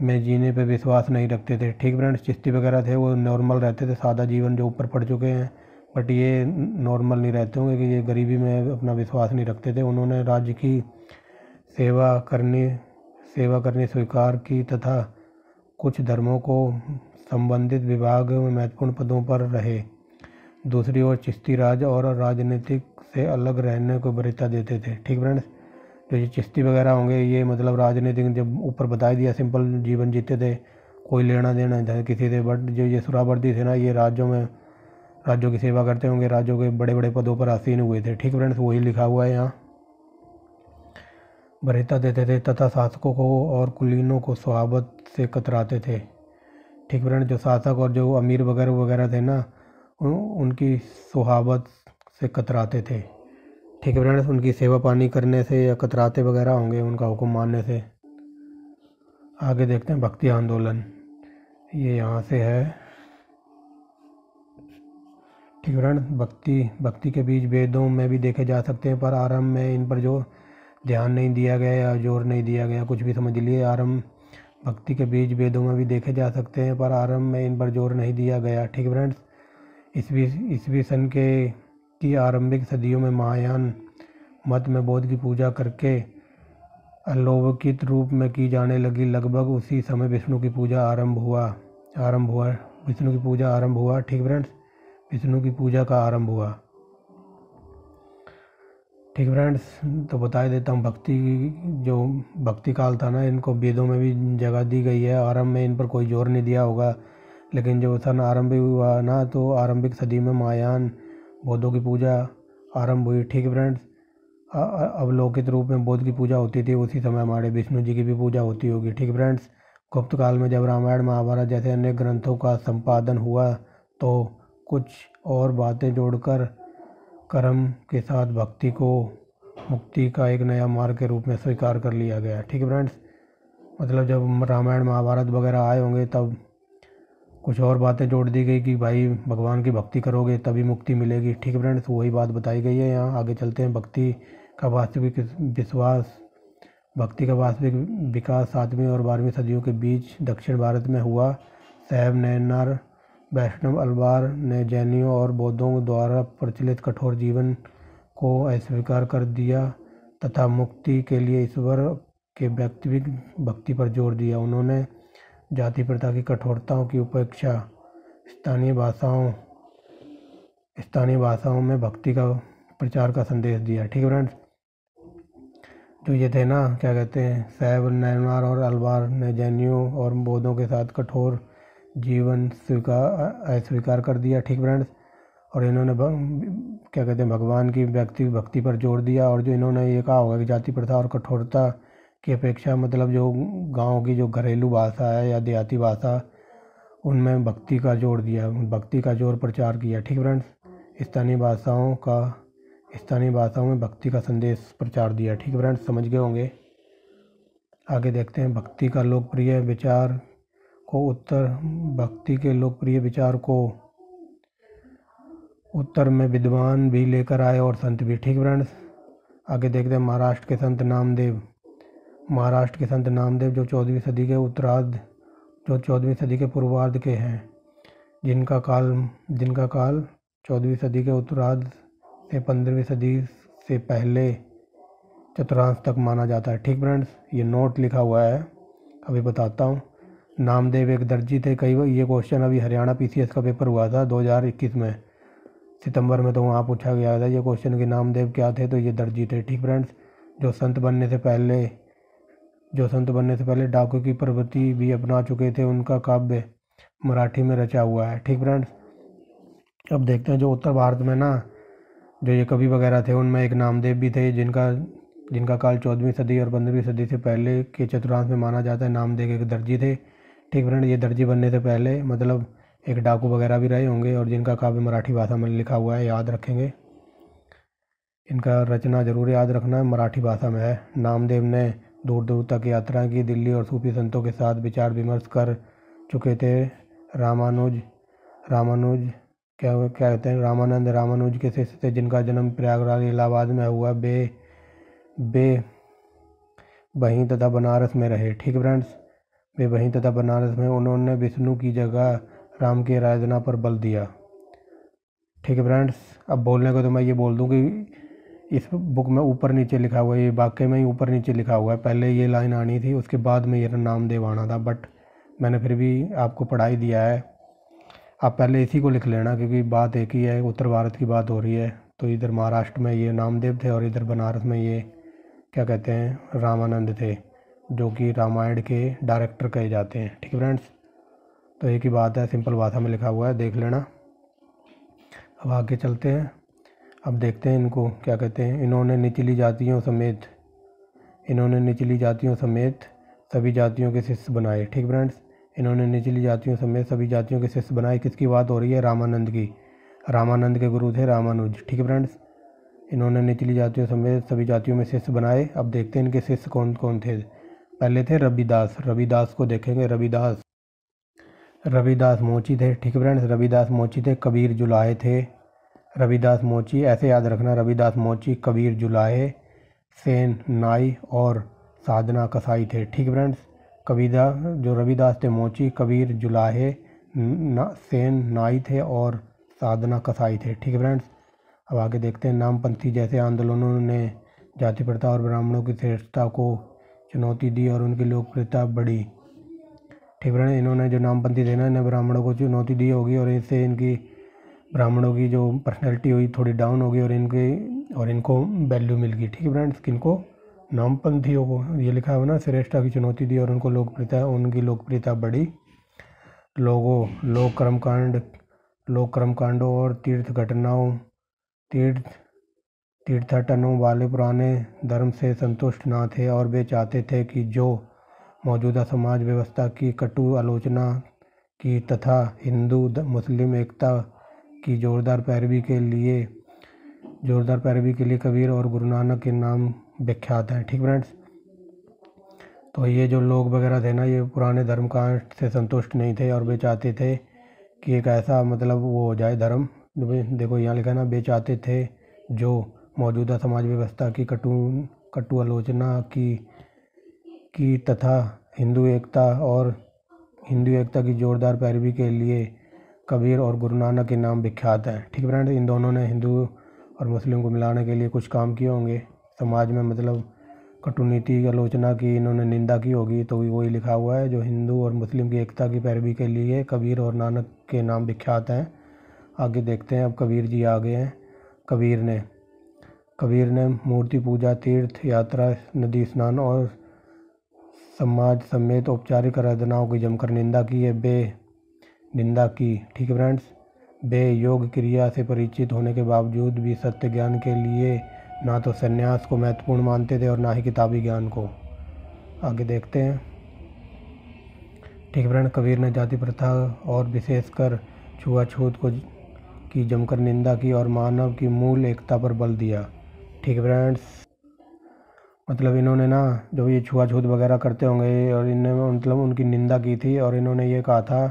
में जीने पर विश्वास नहीं रखते थे। ठीक फ्रेंड्स, चिश्ती वगैरह थे वो नॉर्मल रहते थे, सादा जीवन जो ऊपर पढ़ चुके हैं, बट ये नॉर्मल नहीं रहते होंगे कि ये गरीबी में अपना विश्वास नहीं रखते थे। उन्होंने राज्य की सेवा करनी स्वीकार की तथा कुछ धर्मों को संबंधित विभाग में महत्वपूर्ण पदों पर रहे। दूसरी ओर चिश्ती राज और राजनीतिक से अलग रहने को वरीयता देते थे। ठीक फ्रेंड्स, जो ये चिश्ती वगैरह होंगे, ये मतलब राजनीतिक जब ऊपर बता दिया सिंपल जीवन जीते थे, कोई लेना देना था किसी से, बट जो ये सुहरावर्दी थे ना, ये राज्यों की सेवा करते होंगे, राज्यों के बड़े बड़े पदों पर आसीन हुए थे। ठीक फ्रेंड्स, वही लिखा हुआ है यहाँ। वरीयता देते थे तथा शासकों को और कुलीनों को सहाबत से कतराते थे। ठीक फ्रेंड्स, जो शासक और जो अमीर वगैरह वगैरह थे ना, उनकी सहाबत से कतराते थे। ठीक है फ्रेंड्स, उनकी सेवा पानी करने से या कतराते वगैरह होंगे उनका हुक्म मानने से। आगे देखते हैं भक्ति आंदोलन, ये यहाँ से है। ठीक है फ्रेंड्स, भक्ति के बीज वेदों में भी देखे जा सकते हैं, पर आरंभ में इन पर जो ध्यान नहीं दिया गया या जोर नहीं दिया गया, कुछ भी समझ लिए। भक्ति के बीज वेदों में भी देखे जा सकते हैं, पर आरंभ में इन पर जोर नहीं दिया गया। ठीक है फ्रेंड्स, ईसवी सन की आरंभिक सदियों में महायान मत में बुद्ध की पूजा करके अलौकिक रूप में की जाने लगी। लगभग उसी समय विष्णु की पूजा आरंभ हुआ। विष्णु की पूजा आरंभ हुआ। ठीक फ्रेंड्स, विष्णु की पूजा का आरंभ हुआ। ठीक फ्रेंड्स, तो बता देता हूँ, जो भक्ति काल था ना, इनको वेदों में भी जगह दी गई है। आरंभ में इन पर कोई जोर नहीं दिया होगा, लेकिन जो सन आरंभ हुआ ना, तो आरंभिक सदी में महायान बौद्धों की पूजा आरंभ हुई। ठीक फ्रेंड्स, अवलोकित रूप में बुद्ध की पूजा होती थी, उसी समय हमारे विष्णु जी की भी पूजा होती होगी। ठीक फ्रेंड्स, गुप्त काल में जब रामायण महाभारत जैसे अन्य ग्रंथों का संपादन हुआ, तो कुछ और बातें जोड़कर कर्म के साथ भक्ति को मुक्ति का एक नया मार्ग के रूप में स्वीकार कर लिया गया। ठीक है फ्रेंड्स, मतलब जब रामायण महाभारत वगैरह आए होंगे, तब कुछ और बातें जोड़ दी गई कि भाई भगवान की भक्ति करोगे तभी मुक्ति मिलेगी। ठीक है फ्रेंड्स, वही बात बताई गई है यहाँ। आगे चलते हैं। भक्ति का वास्तविक विकास 7वीं और 12वीं सदियों के बीच दक्षिण भारत में हुआ। शैव, नैनार, वैष्णव, अल्वार ने जैनियों और बौद्धों द्वारा प्रचलित कठोर जीवन को अस्वीकार कर दिया तथा मुक्ति के लिए ईश्वर के व्यक्तिगत भक्ति पर जोर दिया। उन्होंने जाति प्रथा की कठोरताओं की उपेक्षा, स्थानीय भाषाओं में भक्ति का प्रचार का संदेश दिया। ठीक है फ्रेंड्स, जो ये थे ना, क्या कहते हैं, शैव, नैनार और अल्वार ने जैनियों और बौद्धों के साथ कठोर जीवन अस्वीकार कर दिया। ठीक फ्रेंड्स, और इन्होंने क्या कहते हैं, भगवान की भक्ति पर जोर दिया। और जो इन्होंने ये कहा होगा कि जाति प्रथा और कठोरता की अपेक्षा, मतलब जो गांव की जो घरेलू भाषा है या देहाती भाषा, उनमें भक्ति का जोर दिया, भक्ति का जोर प्रचार किया। ठीक फ्रेंड्स, स्थानीय भाषाओं में भक्ति का संदेश प्रचार दिया। ठीक फ्रेंड्स, समझ गए होंगे। आगे देखते हैं भक्ति के लोकप्रिय विचार को उत्तर में विद्वान भी लेकर आए और संत भी। ठीक फ्रेंड्स, आगे देखते हैं महाराष्ट्र के संत नामदेव जो 14वीं सदी के पूर्वार्ध के हैं, जिनका काल 14वीं सदी के उत्तरार्ध से 15वीं सदी से पहले चतुर्थांश तक माना जाता है। ठीक फ्रेंड्स, ये नोट लिखा हुआ है, अभी बताता हूँ। नामदेव एक दर्जी थे। ये क्वेश्चन अभी हरियाणा PCS का पेपर हुआ था 2021 में, सितंबर में, तो वहाँ पूछा गया था ये क्वेश्चन कि नामदेव क्या थे, तो ये दर्जी थे। ठीक फ्रेंड्स, जो संत बनने से पहले डाकू की प्रवृत्ति भी अपना चुके थे। उनका काव्य मराठी में रचा हुआ है। ठीक फ्रेंड्स, अब देखते हैं जो उत्तर भारत में ना, जो ये कवि वगैरह थे, उनमें एक नामदेव भी थे, जिनका काल 14वीं सदी और 15वीं सदी से पहले के चतुर्थांश में माना जाता है। नामदेव एक दर्जी थे। ठीक फ्रेंड, ये दर्जी बनने से पहले मतलब एक डाकू वगैरह भी रहे होंगे, और जिनका काव्य मराठी भाषा में लिखा हुआ है, याद रखेंगे। इनका रचना जरूर याद रखना है, मराठी भाषा में है। नामदेव ने दूर दूर तक यात्रा की, दिल्ली और सूफी संतों के साथ विचार विमर्श कर चुके थे। रामानुज क्या कहते हैं, रामानुज के शिष्य थे, जिनका जन्म प्रयागराज इलाहाबाद में हुआ। वे वहीं तथा बनारस में रहे। ठीक फ्रेंड्स, वे वहीं तथा बनारस में उन्होंने विष्णु की जगह राम की आराधना पर बल दिया। ठीक है फ्रेंड्स, अब बोलने को तो मैं ये बोल दूं कि इस बुक में ऊपर नीचे लिखा हुआ है, ये वाक्य में ही ऊपर नीचे लिखा हुआ है। पहले ये लाइन आनी थी, उसके बाद में ये नामदेव आना था, बट मैंने फिर भी आपको पढ़ा ही दिया है। आप पहले इसी को लिख लेना, क्योंकि बात एक ही है, उत्तर भारत की बात हो रही है। तो इधर महाराष्ट्र में ये नामदेव थे और इधर बनारस में ये क्या कहते हैं, रामानंद थे, जो कि रामायण के डायरेक्टर कहे जाते हैं। ठीक है फ्रेंड्स, तो एक ही बात है, सिंपल भाषा में लिखा हुआ है, देख लेना। अब आगे चलते हैं। अब देखते हैं इनको क्या कहते हैं। इन्होंने निचली जातियों समेत सभी जातियों के शिष्य बनाए। ठीक फ्रेंड्स, इन्होंने निचली जातियों समेत सभी जातियों के शिष्य बनाए। किसकी बात हो रही है? रामानंद की। रामानंद के गुरु थे रामानुज। ठीक है फ्रेंड्स, इन्होंने निचली जातियों समेत सभी जातियों में शिष्य बनाए। अब देखते हैं इनके शिष्य कौन कौन थे। पहले थे रविदास। रविदास को देखेंगे। रविदास मोची थे। ठीक है फ्रेंड्स, रविदास मोची थे। कबीर जुलाहे थे। रविदास मोची, ऐसे याद रखना, रविदास मोची, कबीर जुलाहे, सेन नाई और साधना कसाई थे। ठीक है फ्रेंड्स, जो रविदास थे मोची, कबीर जुलाहे, सेन नाई थे और साधना कसाई थे। ठीक है फ्रेंड्स, अब आगे देखते हैं। नामपंथी जैसे आंदोलनों ने जाति प्रथा और ब्राह्मणों की श्रेष्ठता को चुनौती दी और उनकी लोकप्रियता बढ़ी। ठीक है, इन्होंने जो नामपंथी थे ना, इन्हें ब्राह्मणों को चुनौती दी होगी और इससे इनकी ब्राह्मणों की जो पर्सनैलिटी हुई थोड़ी डाउन होगी और इनको वैल्यू मिल गई। ठीक है फ्रेंड्स, किनको? नामपंथियों को। ये लिखा हुआ ना, श्रेष्ठता की चुनौती दी और उनकी लोकप्रियता बढ़ी। लोक कर्मकांडों और तीर्थाटनों वाले पुराने धर्म से संतुष्ट न थे और वे चाहते थे कि जो मौजूदा समाज व्यवस्था की कटु आलोचना की तथा हिंदू मुस्लिम एकता की जोरदार पैरवी के लिए कबीर और गुरु नानक के नाम विख्यात हैं। ठीक फ्रेंड्स, तो ये जो लोग वगैरह थे ना, ये पुराने धर्म कांड से संतुष्ट नहीं थे और वे चाहते थे कि एक ऐसा मतलब वो हो जाए धर्म। देखो यहाँ लिखा ना, वे चाहते थे जो मौजूदा समाज व्यवस्था की कटु आलोचना की तथा हिंदू एकता की जोरदार पैरवी के लिए कबीर और गुरु नानक के नाम विख्यात हैं। ठीक फ्रेंड्स, इन दोनों ने हिंदू और मुस्लिम को मिलाने के लिए कुछ काम किए होंगे समाज में, मतलब कटुनीति की आलोचना की इन्होंने निंदा की होगी। तो वही लिखा हुआ है, जो हिंदू और मुस्लिम की एकता की पैरवी के लिए कबीर और नानक के नाम विख्यात हैं। आगे देखते हैं। अब कबीर जी आ गए हैं। कबीर ने मूर्ति पूजा, तीर्थ यात्रा, नदी स्नान और समाज समेत औपचारिक आराधनाओं की जमकर निंदा की। ठीक है फ्रेंड्स, वे योग क्रिया से परिचित होने के बावजूद भी सत्य ज्ञान के लिए ना तो संन्यास को महत्वपूर्ण मानते थे और ना ही किताबी ज्ञान को। आगे देखते हैं। ठीक है फ्रेंड्स, कबीर ने जाति प्रथा और विशेषकर छुआछूत की जमकर निंदा की और मानव की मूल एकता पर बल दिया। ठीक है फ्रेंड्स, मतलब इन्होंने ना जो ये छुआछूत वगैरह करते होंगे और इन्होंने मतलब उनकी निंदा की थी और इन्होंने ये कहा था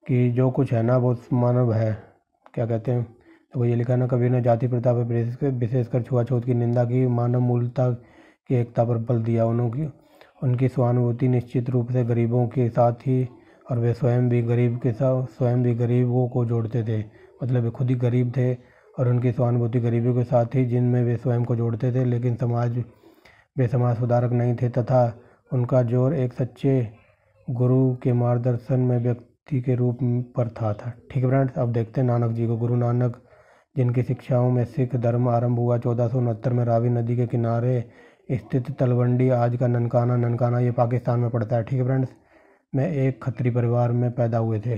कि जो कुछ है ना वो मानव है, क्या कहते हैं। तो वो ये लिखा ना, कबीर ने जाति प्रथा पर विशेषकर छुआछूत की निंदा की, मानव मूलता की एकता पर बल दिया। उनकी सहानुभूति निश्चित रूप से गरीबों के साथ ही, और वे स्वयं भी गरीबों को जोड़ते थे। मतलब वे खुद ही गरीब थे और उनकी सहानुभूति गरीबों के साथ ही, जिनमें वे स्वयं को जोड़ते थे। लेकिन वे समाज सुधारक नहीं थे तथा उनका जोर एक सच्चे गुरु के मार्गदर्शन में व्यक्ति के रूप पर था। ठीक है फ्रेंड्स, अब देखते हैं नानक जी को। गुरु नानक, जिनकी शिक्षाओं में सिख धर्म आरंभ हुआ 1469 में रावी नदी के किनारे स्थित तलवंडी, आज का ननकाना ये पाकिस्तान में पड़ता है। ठीक है फ्रेंड्स, में एक खत्री परिवार में पैदा हुए थे।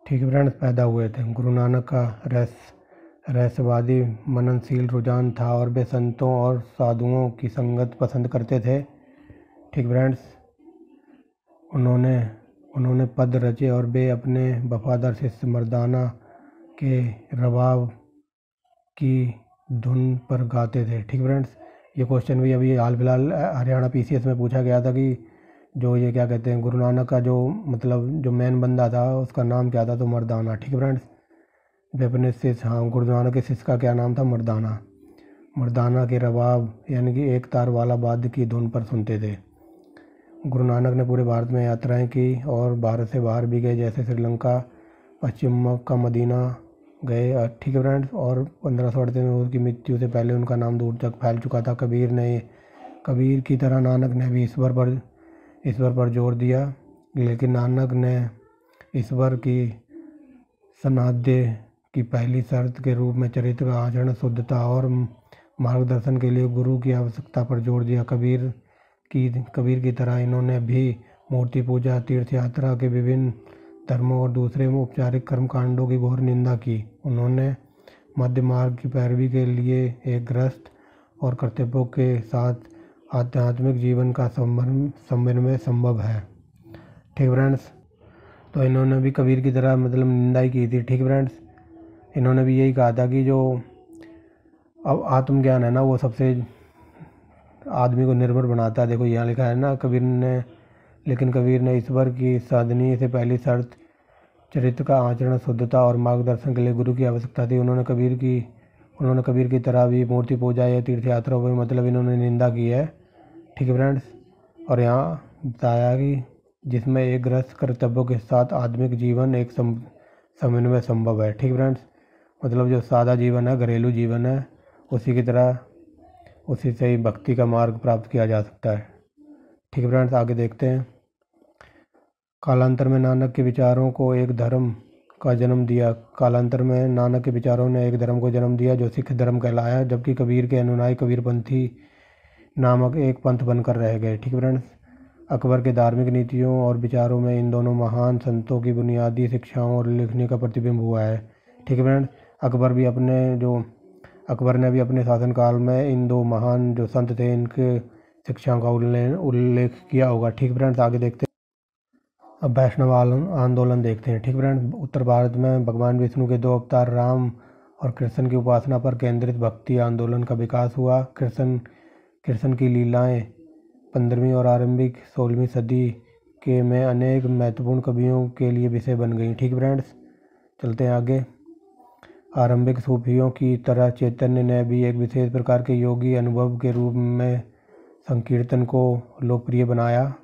ठीक है फ्रेंड्स, गुरु नानक का रहस्यवादी मननशील रुझान था और वे संतों और साधुओं की संगत पसंद करते थे। ठीक फ्रेंड्स, उन्होंने पद रचे और वे अपने वफादार शिष्य मर्दाना के रबाब की धुन पर गाते थे। ठीक फ्रेंड्स, ये क्वेश्चन भी अभी हाल फिलहाल हरियाणा PCS में पूछा गया था कि जो ये क्या कहते हैं, गुरु नानक का जो मतलब जो मेन बंदा था उसका नाम क्या था, तो मर्दाना। ठीक है फ्रेंड्स, वे अपने शिष्य, गुरु नानक के शिष्य का क्या नाम था? मर्दाना के रबाब यानी कि एक तार वाला वाद्य की धुन पर सुनते थे। गुरु नानक ने पूरे भारत में यात्राएं की और भारत से बाहर भी गए, जैसे श्रीलंका, पश्चिम मक्का, मदीना गए। ठीक है फ्रेंड्स, और 1538 में उनकी मृत्यु से पहले उनका नाम दूर तक फैल चुका था। कबीर की तरह नानक ने भी ईश्वर पर जोर दिया, लेकिन नानक ने ईश्वर की सनाध्य की पहली शर्त के रूप में चरित्र, आचरण, शुद्धता और मार्गदर्शन के लिए गुरु की आवश्यकता पर जोर दिया। कबीर की तरह इन्होंने भी मूर्ति पूजा, तीर्थ यात्रा के विभिन्न धर्मों और दूसरे औपचारिक कर्मकांडों की घोर निंदा की। उन्होंने मध्य मार्ग की पैरवी के लिए एक ग्रस्त और कर्तव्यों के साथ आध्यात्मिक जीवन का समन्वय संभव है। ठीक फ्रेंड्स, तो इन्होंने भी कबीर की तरह मतलब निंदा ही की थी। ठीक फ्रेंड्स, इन्होंने भी यही कहा था कि जो अब आत्मज्ञान है ना वो सबसे आदमी को निर्भर बनाता है। देखो यहाँ लिखा है ना कबीर ने, लेकिन कबीर ने ईश्वर की साधनी से पहली शर्त चरित्र का आचरण, शुद्धता और मार्गदर्शन के लिए गुरु की आवश्यकता थी। उन्होंने कबीर की तरह भी मूर्ति पूजा या तीर्थ यात्रा में मतलब इन्होंने निंदा की है। ठीक है फ्रेंड्स, और यहाँ बताया कि जिसमें एक गृहस्थ कर्तव्यों के साथ आत्मिक जीवन एक समन्वय संभव है। ठीक फ्रेंड्स, मतलब जो सादा जीवन है, घरेलू जीवन है, उसी की तरह उसी से ही भक्ति का मार्ग प्राप्त किया जा सकता है। ठीक है फ्रेंड्स, आगे देखते हैं। कालांतर में नानक के विचारों को एक धर्म का जन्म दिया। कालांतर में नानक के विचारों ने एक धर्म को जन्म दिया जो सिख धर्म कहलाया, जबकि कबीर के अनुयायी कबीरपंथी नामक एक पंथ बनकर रह गए। ठीक फ्रेंड्स, अकबर के धार्मिक नीतियों और विचारों में इन दोनों महान संतों की बुनियादी शिक्षाओं और लिखने का प्रतिबिंब हुआ है। ठीक है फ्रेंड्स, अकबर ने भी अपने शासनकाल में इन दो महान जो संत थे इनके शिक्षाओं का उल्लेख किया होगा। ठीक फ्रेंड्स, आगे देखते हैं। अब वैष्णव आंदोलन देखते हैं। ठीक फ्रेंड्स, उत्तर भारत में भगवान विष्णु के दो अवतार राम और कृष्ण की उपासना पर केंद्रित भक्ति आंदोलन का विकास हुआ। कृष्ण की लीलाएं 15वीं और आरंभिक 16वीं सदी के में अनेक महत्वपूर्ण कवियों के लिए विषय बन गई। ठीक फ्रेंड्स, चलते हैं आगे। आरंभिक सूफियों की तरह चैतन्य ने भी एक विशेष प्रकार के योगी अनुभव के रूप में संकीर्तन को लोकप्रिय बनाया।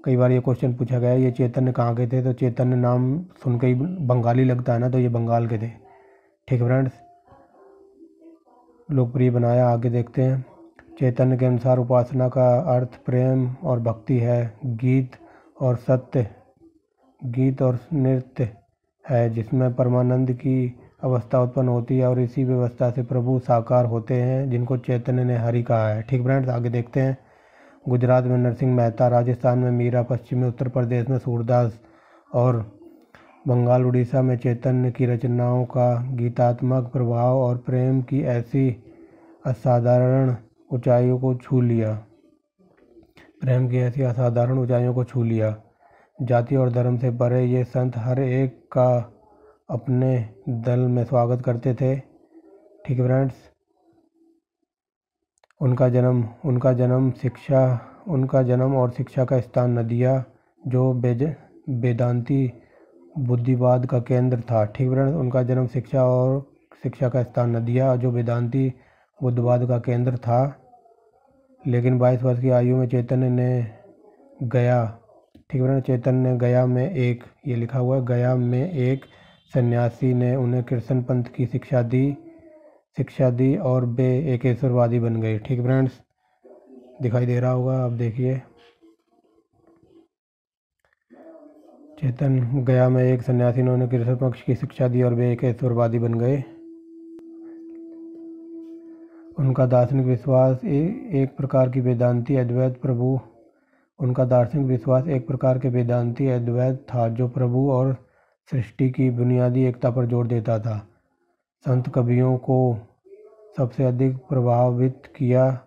कई बार ये क्वेश्चन पूछा गया है ये चैतन्य कहाँ के थे, तो चैतन्य नाम सुन के ही बंगाली लगता है ना, तो ये बंगाल के थे। ठीक फ्रेंड्स, लोकप्रिय बनाया। आगे देखते हैं। चैतन्य के अनुसार उपासना का अर्थ प्रेम और भक्ति है। गीत और नृत्य है जिसमें परमानंद की अवस्था उत्पन्न होती है और इसी व्यवस्था से प्रभु साकार होते हैं जिनको चैतन्य ने हरि कहा है। ठीक फ्रेंड्स, आगे देखते हैं। गुजरात में नरसिंह मेहता, राजस्थान में मीरा, पश्चिमी उत्तर प्रदेश में सूरदास और बंगाल उड़ीसा में चैतन्य की रचनाओं का गीतात्मक प्रभाव और प्रेम की ऐसी असाधारण ऊंचाइयों को छू लिया। जाति और धर्म से परे ये संत हर एक का अपने दल में स्वागत करते थे। ठीक है फ्रेंड्स, उनका जन्म और शिक्षा का स्थान नदिया जो वेदांती बुद्धिवाद का केंद्र था। ठीक फ्रेंड्स, उनका जन्म शिक्षा का स्थान नदिया जो वेदांती बुद्धिवाद का केंद्र था। लेकिन 22 वर्ष की आयु में चैतन्य ने गया में एक सन्यासी ने उन्हें कृष्ण पंथ की शिक्षा दी और वे एकेश्वरवादी बन गए। ठीक फ्रेंड्स, दिखाई दे रहा होगा, अब देखिए। गया में एक सन्यासी ने उन्हें कृष्ण पक्ष की शिक्षा दी और वे एकेश्वरवादी बन गए। उनका दार्शनिक विश्वास एक प्रकार के वेदांती अद्वैत था जो प्रभु और सृष्टि की बुनियादी एकता पर जोर देता था। संत कवियों को सबसे अधिक प्रभावित किया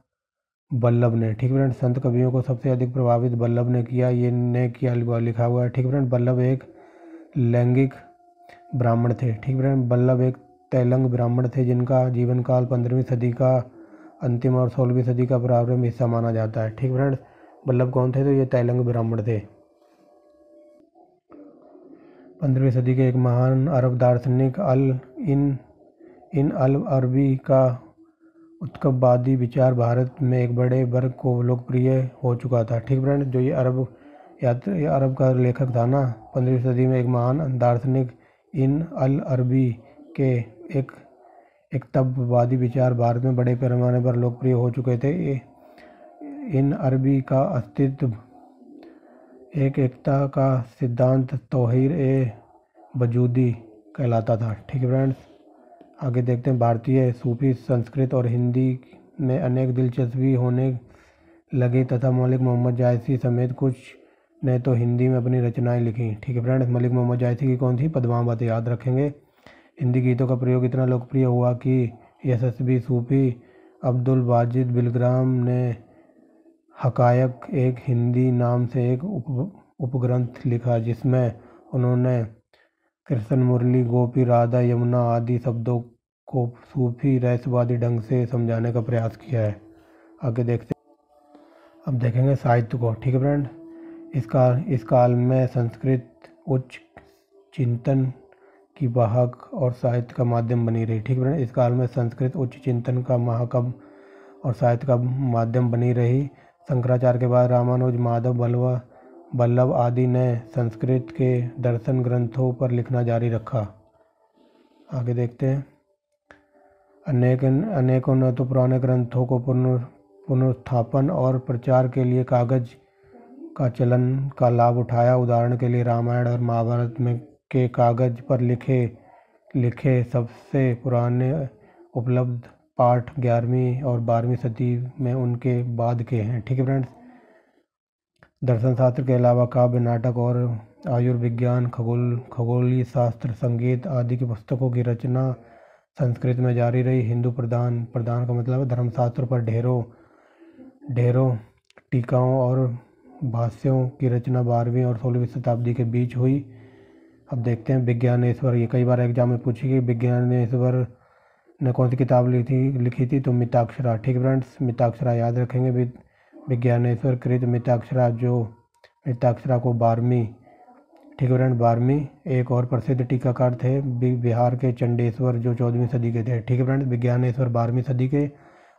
बल्लभ ने। ठीक फ्रेंड, संत कवियों को सबसे अधिक प्रभावित बल्लभ ने किया। लिखा हुआ है। ठीक फ्रेंड, बल्लभ एक लैंगिक ब्राह्मण थे। ठीक फ्रेंड, बल्लभ एक तैलंग ब्राह्मण थे जिनका जीवन काल 15वीं सदी का अंतिम और 16वीं सदी का प्रारंभ हिस्सा माना जाता है। ठीक फ्रेंड, बल्लभ कौन थे, तो ये तैलंग ब्राह्मण थे। 15वीं सदी के एक महान अरब दार्शनिक इन अल अरबी का उत्कर्षवादी विचार भारत में एक बड़े वर्ग को लोकप्रिय हो चुका था। ठीक फ्रेंड, जो ये अरब का लेखक था ना, 15वीं सदी में एक महान दार्शनिक इन अल अरबी के एक एकत्ववादी विचार भारत में बड़े पैमाने पर लोकप्रिय हो चुके थे। इन अरबी का अस्तित्व एक एकता का सिद्धांत तौहीर ए वजूदी कहलाता था। ठीक है फ्रेंड्स, आगे देखते हैं। भारतीय सूफी संस्कृत और हिंदी में अनेक दिलचस्पी होने लगी तथा मौलिक मोहम्मद जायसी समेत कुछ ने तो हिंदी में अपनी रचनाएं लिखी। ठीक है फ्रेंड्स, मलिक मोहम्मद जायसी की कौन सी? पद्मावत, याद रखेंगे। हिंदी गीतों का प्रयोग इतना लोकप्रिय हुआ कि यशस्वी सूफी अब्दुल बाजिद बिलग्राम ने हकायक एक हिंदी नाम से एक उपग्रंथ लिखा, जिसमें उन्होंने कृष्ण, मुरली, गोपी, राधा, यमुना आदि शब्दों को सूफी रहस्यवादी ढंग से समझाने का प्रयास किया है। आगे देखते अब देखेंगे साहित्य को। ठीक है फ्रेंड, इस काल में संस्कृत उच्च चिंतन की वाहक और साहित्य का माध्यम बनी रही। ठीक है फ्रेंड, इस काल में संस्कृत उच्च चिंतन का महाकाव्य और साहित्य का माध्यम बनी रही। शंकराचार्य के बाद रामानुज, माधव, वल्लभ आदि ने संस्कृत के दर्शन ग्रंथों पर लिखना जारी रखा। आगे देखते हैं। अनेकों ने तो पुराने ग्रंथों को पुनरुत्थापन और प्रचार के लिए कागज का चलन का लाभ उठाया। उदाहरण के लिए रामायण और महाभारत में के कागज पर लिखे सबसे पुराने उपलब्ध पाठ 11वीं और 12वीं सदी में उनके बाद के हैं। ठीक है फ्रेंड्स, दर्शन शास्त्र के अलावा काव्य, नाटक और आयुर्विज्ञान, खगोलीय शास्त्र, संगीत आदि की पुस्तकों की रचना संस्कृत में जारी रही। हिंदू प्रधान का मतलब है धर्मशास्त्र पर ढेरों टीकाओं और भाष्यों की रचना 12वीं और 16वीं शताब्दी के बीच हुई। अब देखते हैं विज्ञानेश्वर, ये कई बार एग्जाम में पूछी गई। विज्ञानेश्वर ने कौन सी किताब लिखी थी? तो मिताक्षरा। ठीक है फ्रेंड्स, मिताक्षरा याद रखेंगे। विज्ञानेश्वर कृत मिताक्षरा को 12वीं, ठीक है फ्रेंड, 12वीं। एक और प्रसिद्ध टीकाकार थे बिहार के चंडेश्वर, जो 14वीं सदी के थे। ठीक है फ्रेंड, विज्ञानेश्वर 12वीं सदी के,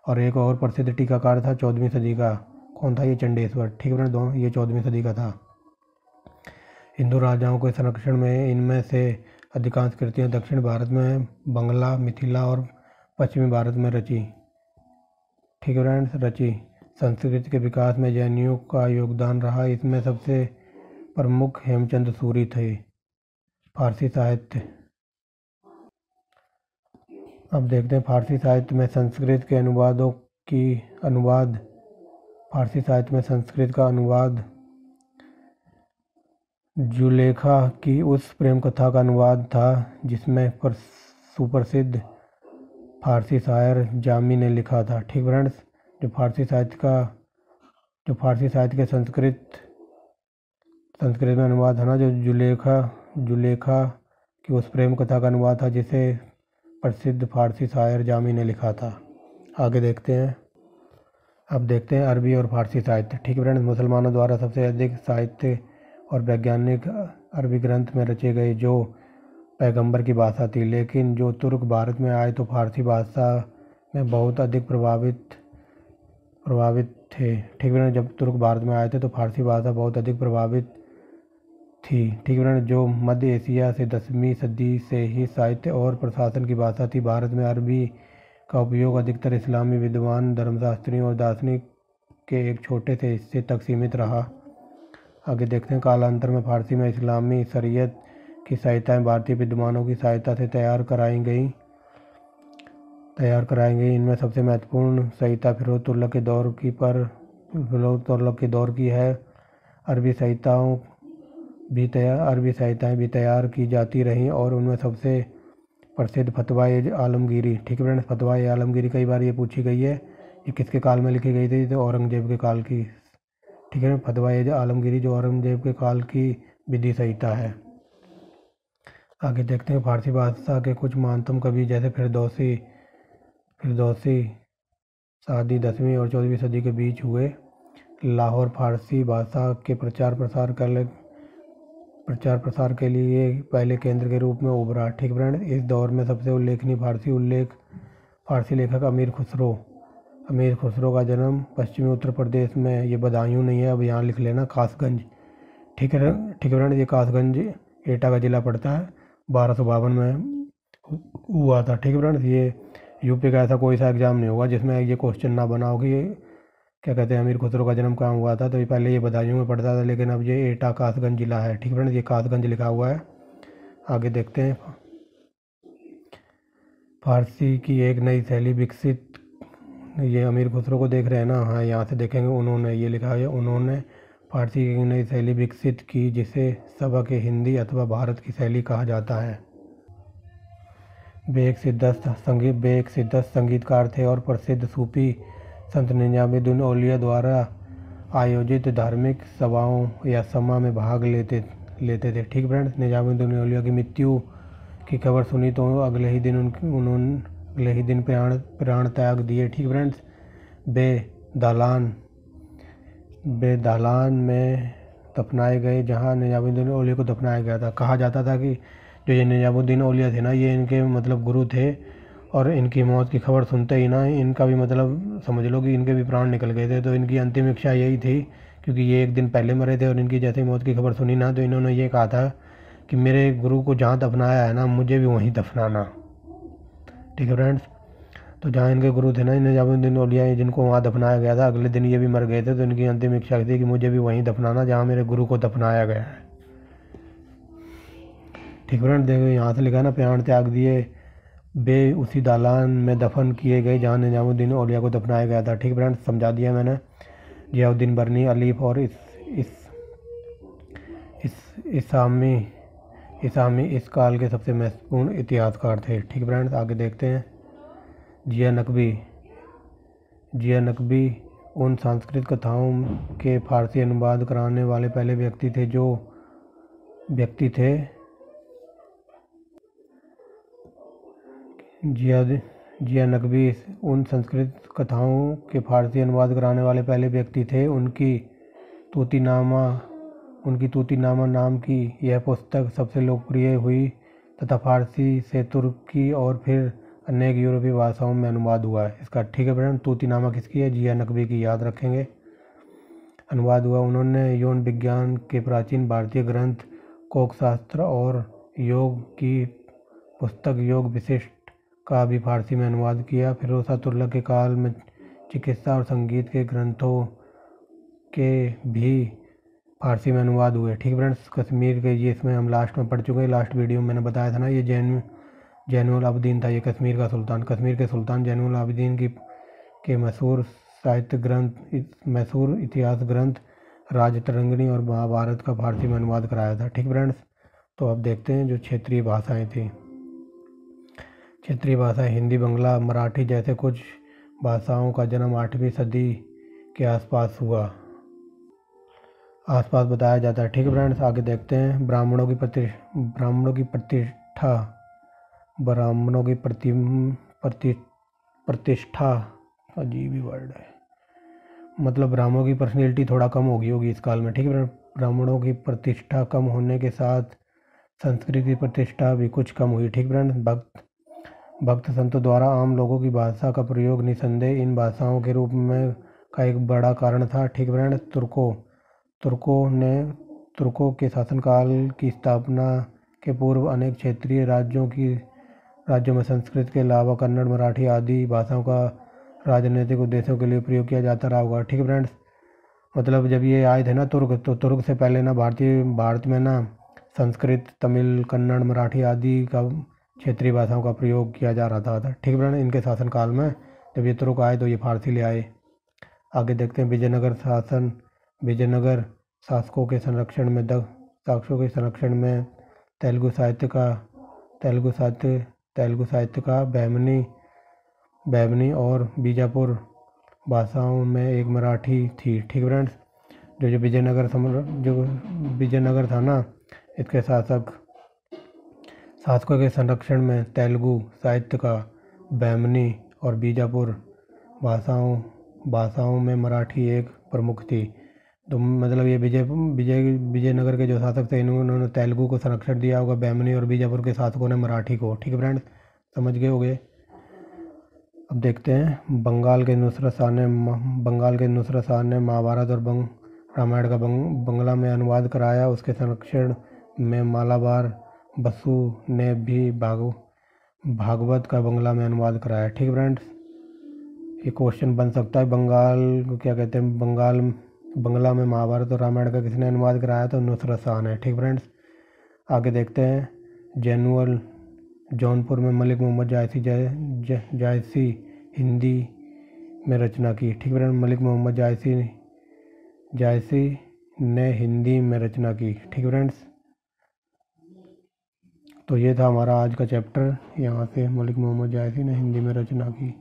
और एक और प्रसिद्ध टीकाकार था 14वीं सदी का। कौन था? ये चंडेश्वर। ठीक है फ्रेंड, दोनों ये 14वीं सदी का था। हिंदू राजाओं के संरक्षण में इनमें से अधिकांश कृतियाँ दक्षिण भारत में, बंगला, मिथिला और पश्चिमी भारत में रची। ठीक है फ्रेंड्स, रची। संस्कृत के विकास में जैनियों का योगदान रहा। इसमें सबसे प्रमुख हेमचंद सूरी थे। फारसी साहित्य, अब देखते हैं फारसी साहित्य में संस्कृत के फारसी साहित्य में संस्कृत का अनुवाद जुलेखा की उस प्रेम कथा का अनुवाद था जिसमें सुप्रसिद्ध फारसी शायर जामी ने लिखा था। ठीक फ्रेंड्स, जो फारसी साहित्य के संस्कृत में अनुवाद था ना, जो जुलेखा की उस प्रेम कथा का अनुवाद था जिसे प्रसिद्ध फारसी शायर जामी ने लिखा था। आगे देखते हैं। अब देखते हैं अरबी और फारसी साहित्य। ठीक है फ्रेंड्स, मुसलमानों द्वारा सबसे अधिक साहित्य और वैज्ञानिक अरबी ग्रंथ में रचे गए जो पैगंबर की भाषा थी, लेकिन जो तुर्क भारत में आए तो फारसी भाषा में बहुत अधिक प्रभावित थे। ठीक है, जब तुर्क भारत में आए थे तो फारसी भाषा बहुत अधिक प्रभावित थी। ठीक है, जो मध्य एशिया से 10वीं सदी से ही साहित्य और प्रशासन की भाषा थी। भारत में अरबी का उपयोग अधिकतर इस्लामी विद्वान, धर्मशास्त्रियों और दार्शनिक के एक छोटे से हिस्से तक सीमित रहा। आगे देखते हैं। कालांतर में फारसी में इस्लामी शरीयत की संहिताएं भारतीय विद्वानों की सहायता से तैयार कराई गई। इनमें सबसे महत्वपूर्ण संहिता फिरोज तुगलक के दौर की है। अरबी संहिताएं भी तैयार की जाती रहीं और उनमें सबसे प्रसिद्ध फतवा आलमगीरी। ठीक है फ्रेंड्स, फतवा आलमगीरी कई बार ये पूछी गई है, ये किसके काल में लिखी गई थी? तो औरंगजेब के काल की। ठीक है, फतवा आलमगीरी जो औरंगजेब के काल की विधि संहिता है। आगे देखते हैं। फारसी भाषा के कुछ महानतम कवि जैसे फिरदौसी शादी 10वीं और 14वीं सदी के बीच हुए। लाहौर फारसी भाषा के प्रचार प्रसार के लिए पहले केंद्र के रूप में उभरा। ठीक फ्रेंड, इस दौर में सबसे उल्लेखनीय फारसी लेखक अमीर खुसरो का जन्म पश्चिमी उत्तर प्रदेश में, ये बदायूं नहीं है, अब यहाँ लिख लेना, कासगंज। ठीक है फ्रेंड, ये कासगंज एटा का जिला पड़ता है, 1252 में हुआ था। ठीक है फ्रेंड्स, ये यूपी का ऐसा कोई सा एग्जाम नहीं होगा जिसमें ये क्वेश्चन ना बना हो कि क्या कहते हैं अमीर खुसरो का जन्म कहाँ हुआ था। तो ये पहले ये बदायूं में पड़ता था, लेकिन अब ये एटा कासगंज जिला है। ठीक है फ्रेंड्स, ये कासगंज लिखा हुआ है। आगे देखते हैं। फारसी की एक नई शैली विकसित, ये अमीर खुसरो को देख रहे हैं ना, हाँ यहाँ से देखेंगे, उन्होंने ये लिखा है, उन्होंने फारसी की एक नई शैली विकसित की जिसे सबक हिंदी अथवा भारत की शैली कहा जाता है। वे एक सिद्धस्त संगीतकार थे और प्रसिद्ध सूफी संत निजामुद्दीन औलिया द्वारा आयोजित धार्मिक सभाओं या समा में भाग लेते थे। ठीक फ्रेंड्स, निजामुद्दीन औलिया की मृत्यु की खबर सुनी तो अगले ही दिन प्राण त्याग दिए। ठीक फ्रेंड्स, वे दालान में दफनाए गए जहां निजामुद्दीन औलिया को दफनाया गया था। कहा जाता था कि जो ये निजामुद्दीन औलिया थे ना, ये इनके गुरु थे और इनकी मौत की खबर सुनते ही ना इनका भी समझ लो कि इनके भी प्राण निकल गए थे। तो इनकी अंतिम इच्छा यही थी, क्योंकि ये एक दिन पहले मरे थे और इनकी जैसे ही मौत की खबर सुनी ना, तो इन्होंने ये कहा था कि मेरे गुरु को जहाँ दफनाया है ना, मुझे भी वहीं दफनाना। ठीक है फ्रेंड्स, तो जहाँ इनके गुरु थे ना निजामुद्दीन औलिया, जिनको वहाँ दफनाया गया था, अगले दिन ये भी मर गए थे। तो इनकी अंतिम इच्छा थी कि मुझे भी वहीं दफनाना जहाँ मेरे गुरु को दफनाया गया है। ठीक फ्रेंड्स, देखो यहाँ से लिखा ना, प्राण त्याग दिए, वे उसी दालान में दफन किए गए जहाँ निजामुद्दीन औलिया को दफनाया गया था। ठीक फ्रेंड्स, समझा दिया मैंने। जियाउद्दीन बरनी अलीफ और इसामी इस काल के सबसे महत्वपूर्ण इतिहासकार थे। ठीक फ्रेंड्स, आगे देखते हैं। जिया नकवी उन संस्कृत कथाओं के फारसी अनुवाद कराने वाले पहले व्यक्ति थे जिया नकवी उन संस्कृत कथाओं के फारसी अनुवाद कराने वाले पहले व्यक्ति थे। उनकी तूतीनामा नाम की यह पुस्तक सबसे लोकप्रिय हुई तथा फारसी से तुर्की और फिर अनेक यूरोपीय भाषाओं में अनुवाद हुआ है इसका। ठीक है फ्रेंड, तूतीनामा किसकी है? जिया नकवी की, याद रखेंगे। अनुवाद हुआ, उन्होंने यौन विज्ञान के प्राचीन भारतीय ग्रंथ कोकशास्त्र और योग की पुस्तक योग विशिष्ट का भी फारसी में अनुवाद किया। फिरोज तुगलक के काल में चिकित्सा और संगीत के ग्रंथों के भी फारसी में अनुवाद हुए। ठीक फ्रेंड्स, कश्मीर के, ये इसमें हम लास्ट में पढ़ चुके हैं, लास्ट वीडियो में मैंने बताया था ना, ये जैनुल आबिदीन था, ये कश्मीर के सुल्तान जैनुल आबिदीन के मशहूर इतिहास ग्रंथ राजतरंगिणी और महाभारत का फारसी में अनुवाद कराया था। ठीक फ्रेंड्स, तो अब देखते हैं जो क्षेत्रीय भाषाएं थी। क्षेत्रीय भाषाएं हिंदी, बंगला, मराठी जैसे कुछ भाषाओं का जन्म 8वीं सदी के आसपास बताया जाता है। ठीक है फ्रेंड्स, आगे देखते हैं। ब्राह्मणों की प्रतिष्ठा, अजीब ही वर्ड है, मतलब ब्राह्मणों की पर्सनैलिटी थोड़ा कम होगी इस काल में। ठीक है, ब्राह्मणों की प्रतिष्ठा कम होने के साथ संस्कृत की प्रतिष्ठा भी कुछ कम हुई। ठीक फ्रेंड्स, भक्त संतों द्वारा आम लोगों की भाषा का प्रयोग निसंदेह इन भाषाओं के रूप में का एक बड़ा कारण था। ठीक फ्रेंड्स, तुर्कों के शासनकाल की स्थापना के पूर्व अनेक क्षेत्रीय राज्यों में संस्कृत के अलावा कन्नड़, मराठी आदि भाषाओं का राजनीतिक उद्देश्यों के लिए प्रयोग किया जाता रहा होगा। ठीक है फ्रेंड्स, मतलब जब ये आए थे ना तुर्क, तो तुर्क से पहले ना भारत में ना संस्कृत, तमिल, कन्नड़, मराठी आदि का क्षेत्रीय भाषाओं का प्रयोग किया जा रहा था। ठीक फ्रेंड्स, इनके शासनकाल में जब ये तुर्क आए तो ये फारसी ले आए। आगे देखते हैं। विजयनगर शासकों के संरक्षण में तेलुगु साहित्य का बैमनी और बीजापुर भाषाओं में एक मराठी थी। ठीक फ्रेंड्स, जो विजयनगर था ना, इसके शासकों के संरक्षण में तेलुगु साहित्य का बैमनी और बीजापुर भाषाओं में मराठी एक प्रमुख थी। तो मतलब ये विजयनगर के जो शासक थे, इन्होंने तेलुगु को संरक्षण दिया होगा, बैमनी और बीजापुर के शासकों ने मराठी को। ठीक है फ्रेंड्स, समझ गए होंगे। अब देखते हैं। बंगाल के नुसरत शाह ने महाभारत और रामायण का बंगला में अनुवाद कराया। उसके संरक्षण में मालाबार बसु ने भी भागवत का बंगला में अनुवाद कराया। ठीक फ्रेंड्स, ये क्वेश्चन बन सकता है, बंगाल को क्या कहते हैं, बंगला में महाभारत और रामायण का किसने अनुवाद कराया? तो नुसरत शाह ने। ठीक फ्रेंड्स, आगे देखते हैं। जौनपुर में मलिक मोहम्मद जायसी हिंदी में रचना की। ठीक फ्रेंड्स, मलिक मोहम्मद जायसी ने हिंदी में रचना की। ठीक है फ्रेंड्स, तो ये था हमारा आज का चैप्टर। यहाँ से मलिक मोहम्मद जायसी ने हिंदी में रचना की,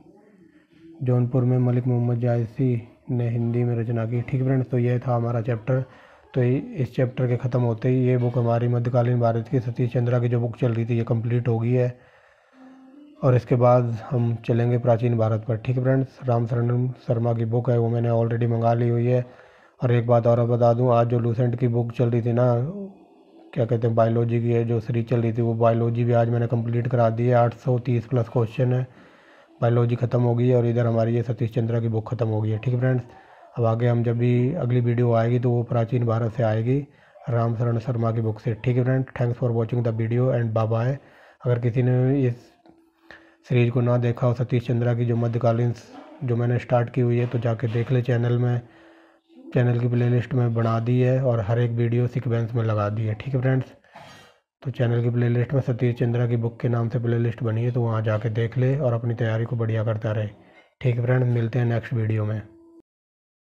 जौनपुर में मलिक मोहम्मद जायसी ने हिंदी में रचना की। ठीक है फ्रेंड्स, तो ये था हमारा चैप्टर। तो इस चैप्टर के ख़त्म होते ही ये बुक हमारी मध्यकालीन भारत की सतीश चंद्रा की जो बुक चल रही थी ये कंप्लीट हो गई है, और इसके बाद हम चलेंगे प्राचीन भारत पर। ठीक है फ्रेंड्स, रामशरण शर्मा की बुक है वो मैंने ऑलरेडी मंगा ली हुई है। और एक बात और बता दूं, आज जो लूसेंट की बुक चल रही थी ना, क्या कहते हैं, बायोलॉजी की है जो सीरीज चल रही थी, वो बायोलॉजी भी आज मैंने कंप्लीट करा दी है। 830 प्लस क्वेश्चन है, बायोलॉजी ख़त्म हो गई है, और इधर हमारी ये सतीश चंद्रा की बुक ख़त्म हो गई है। ठीक है फ्रेंड्स, अब आगे हम जब भी अगली वीडियो आएगी तो वो प्राचीन भारत से आएगी, रामशरण शर्मा की बुक से। ठीक है friends, thanks for watching the video and bye bye. अगर किसी ने इस सीरीज को ना देखा हो सतीश चंद्रा की जो मध्यकालीन जो मैंने स्टार्ट की हुई है, तो जाके देख ले। चैनल की प्लेलिस्ट में बना दी है और हर एक वीडियो सीक्वेंस में लगा दी है। ठीक है फ्रेंड्स, तो चैनल की प्लेलिस्ट में सतीश चंद्रा की बुक के नाम से प्लेलिस्ट बनी है, तो वहाँ जाके देख ले और अपनी तैयारी को बढ़िया करता रहे। ठीक है फ्रेंड्स, मिलते हैं नेक्स्ट वीडियो में।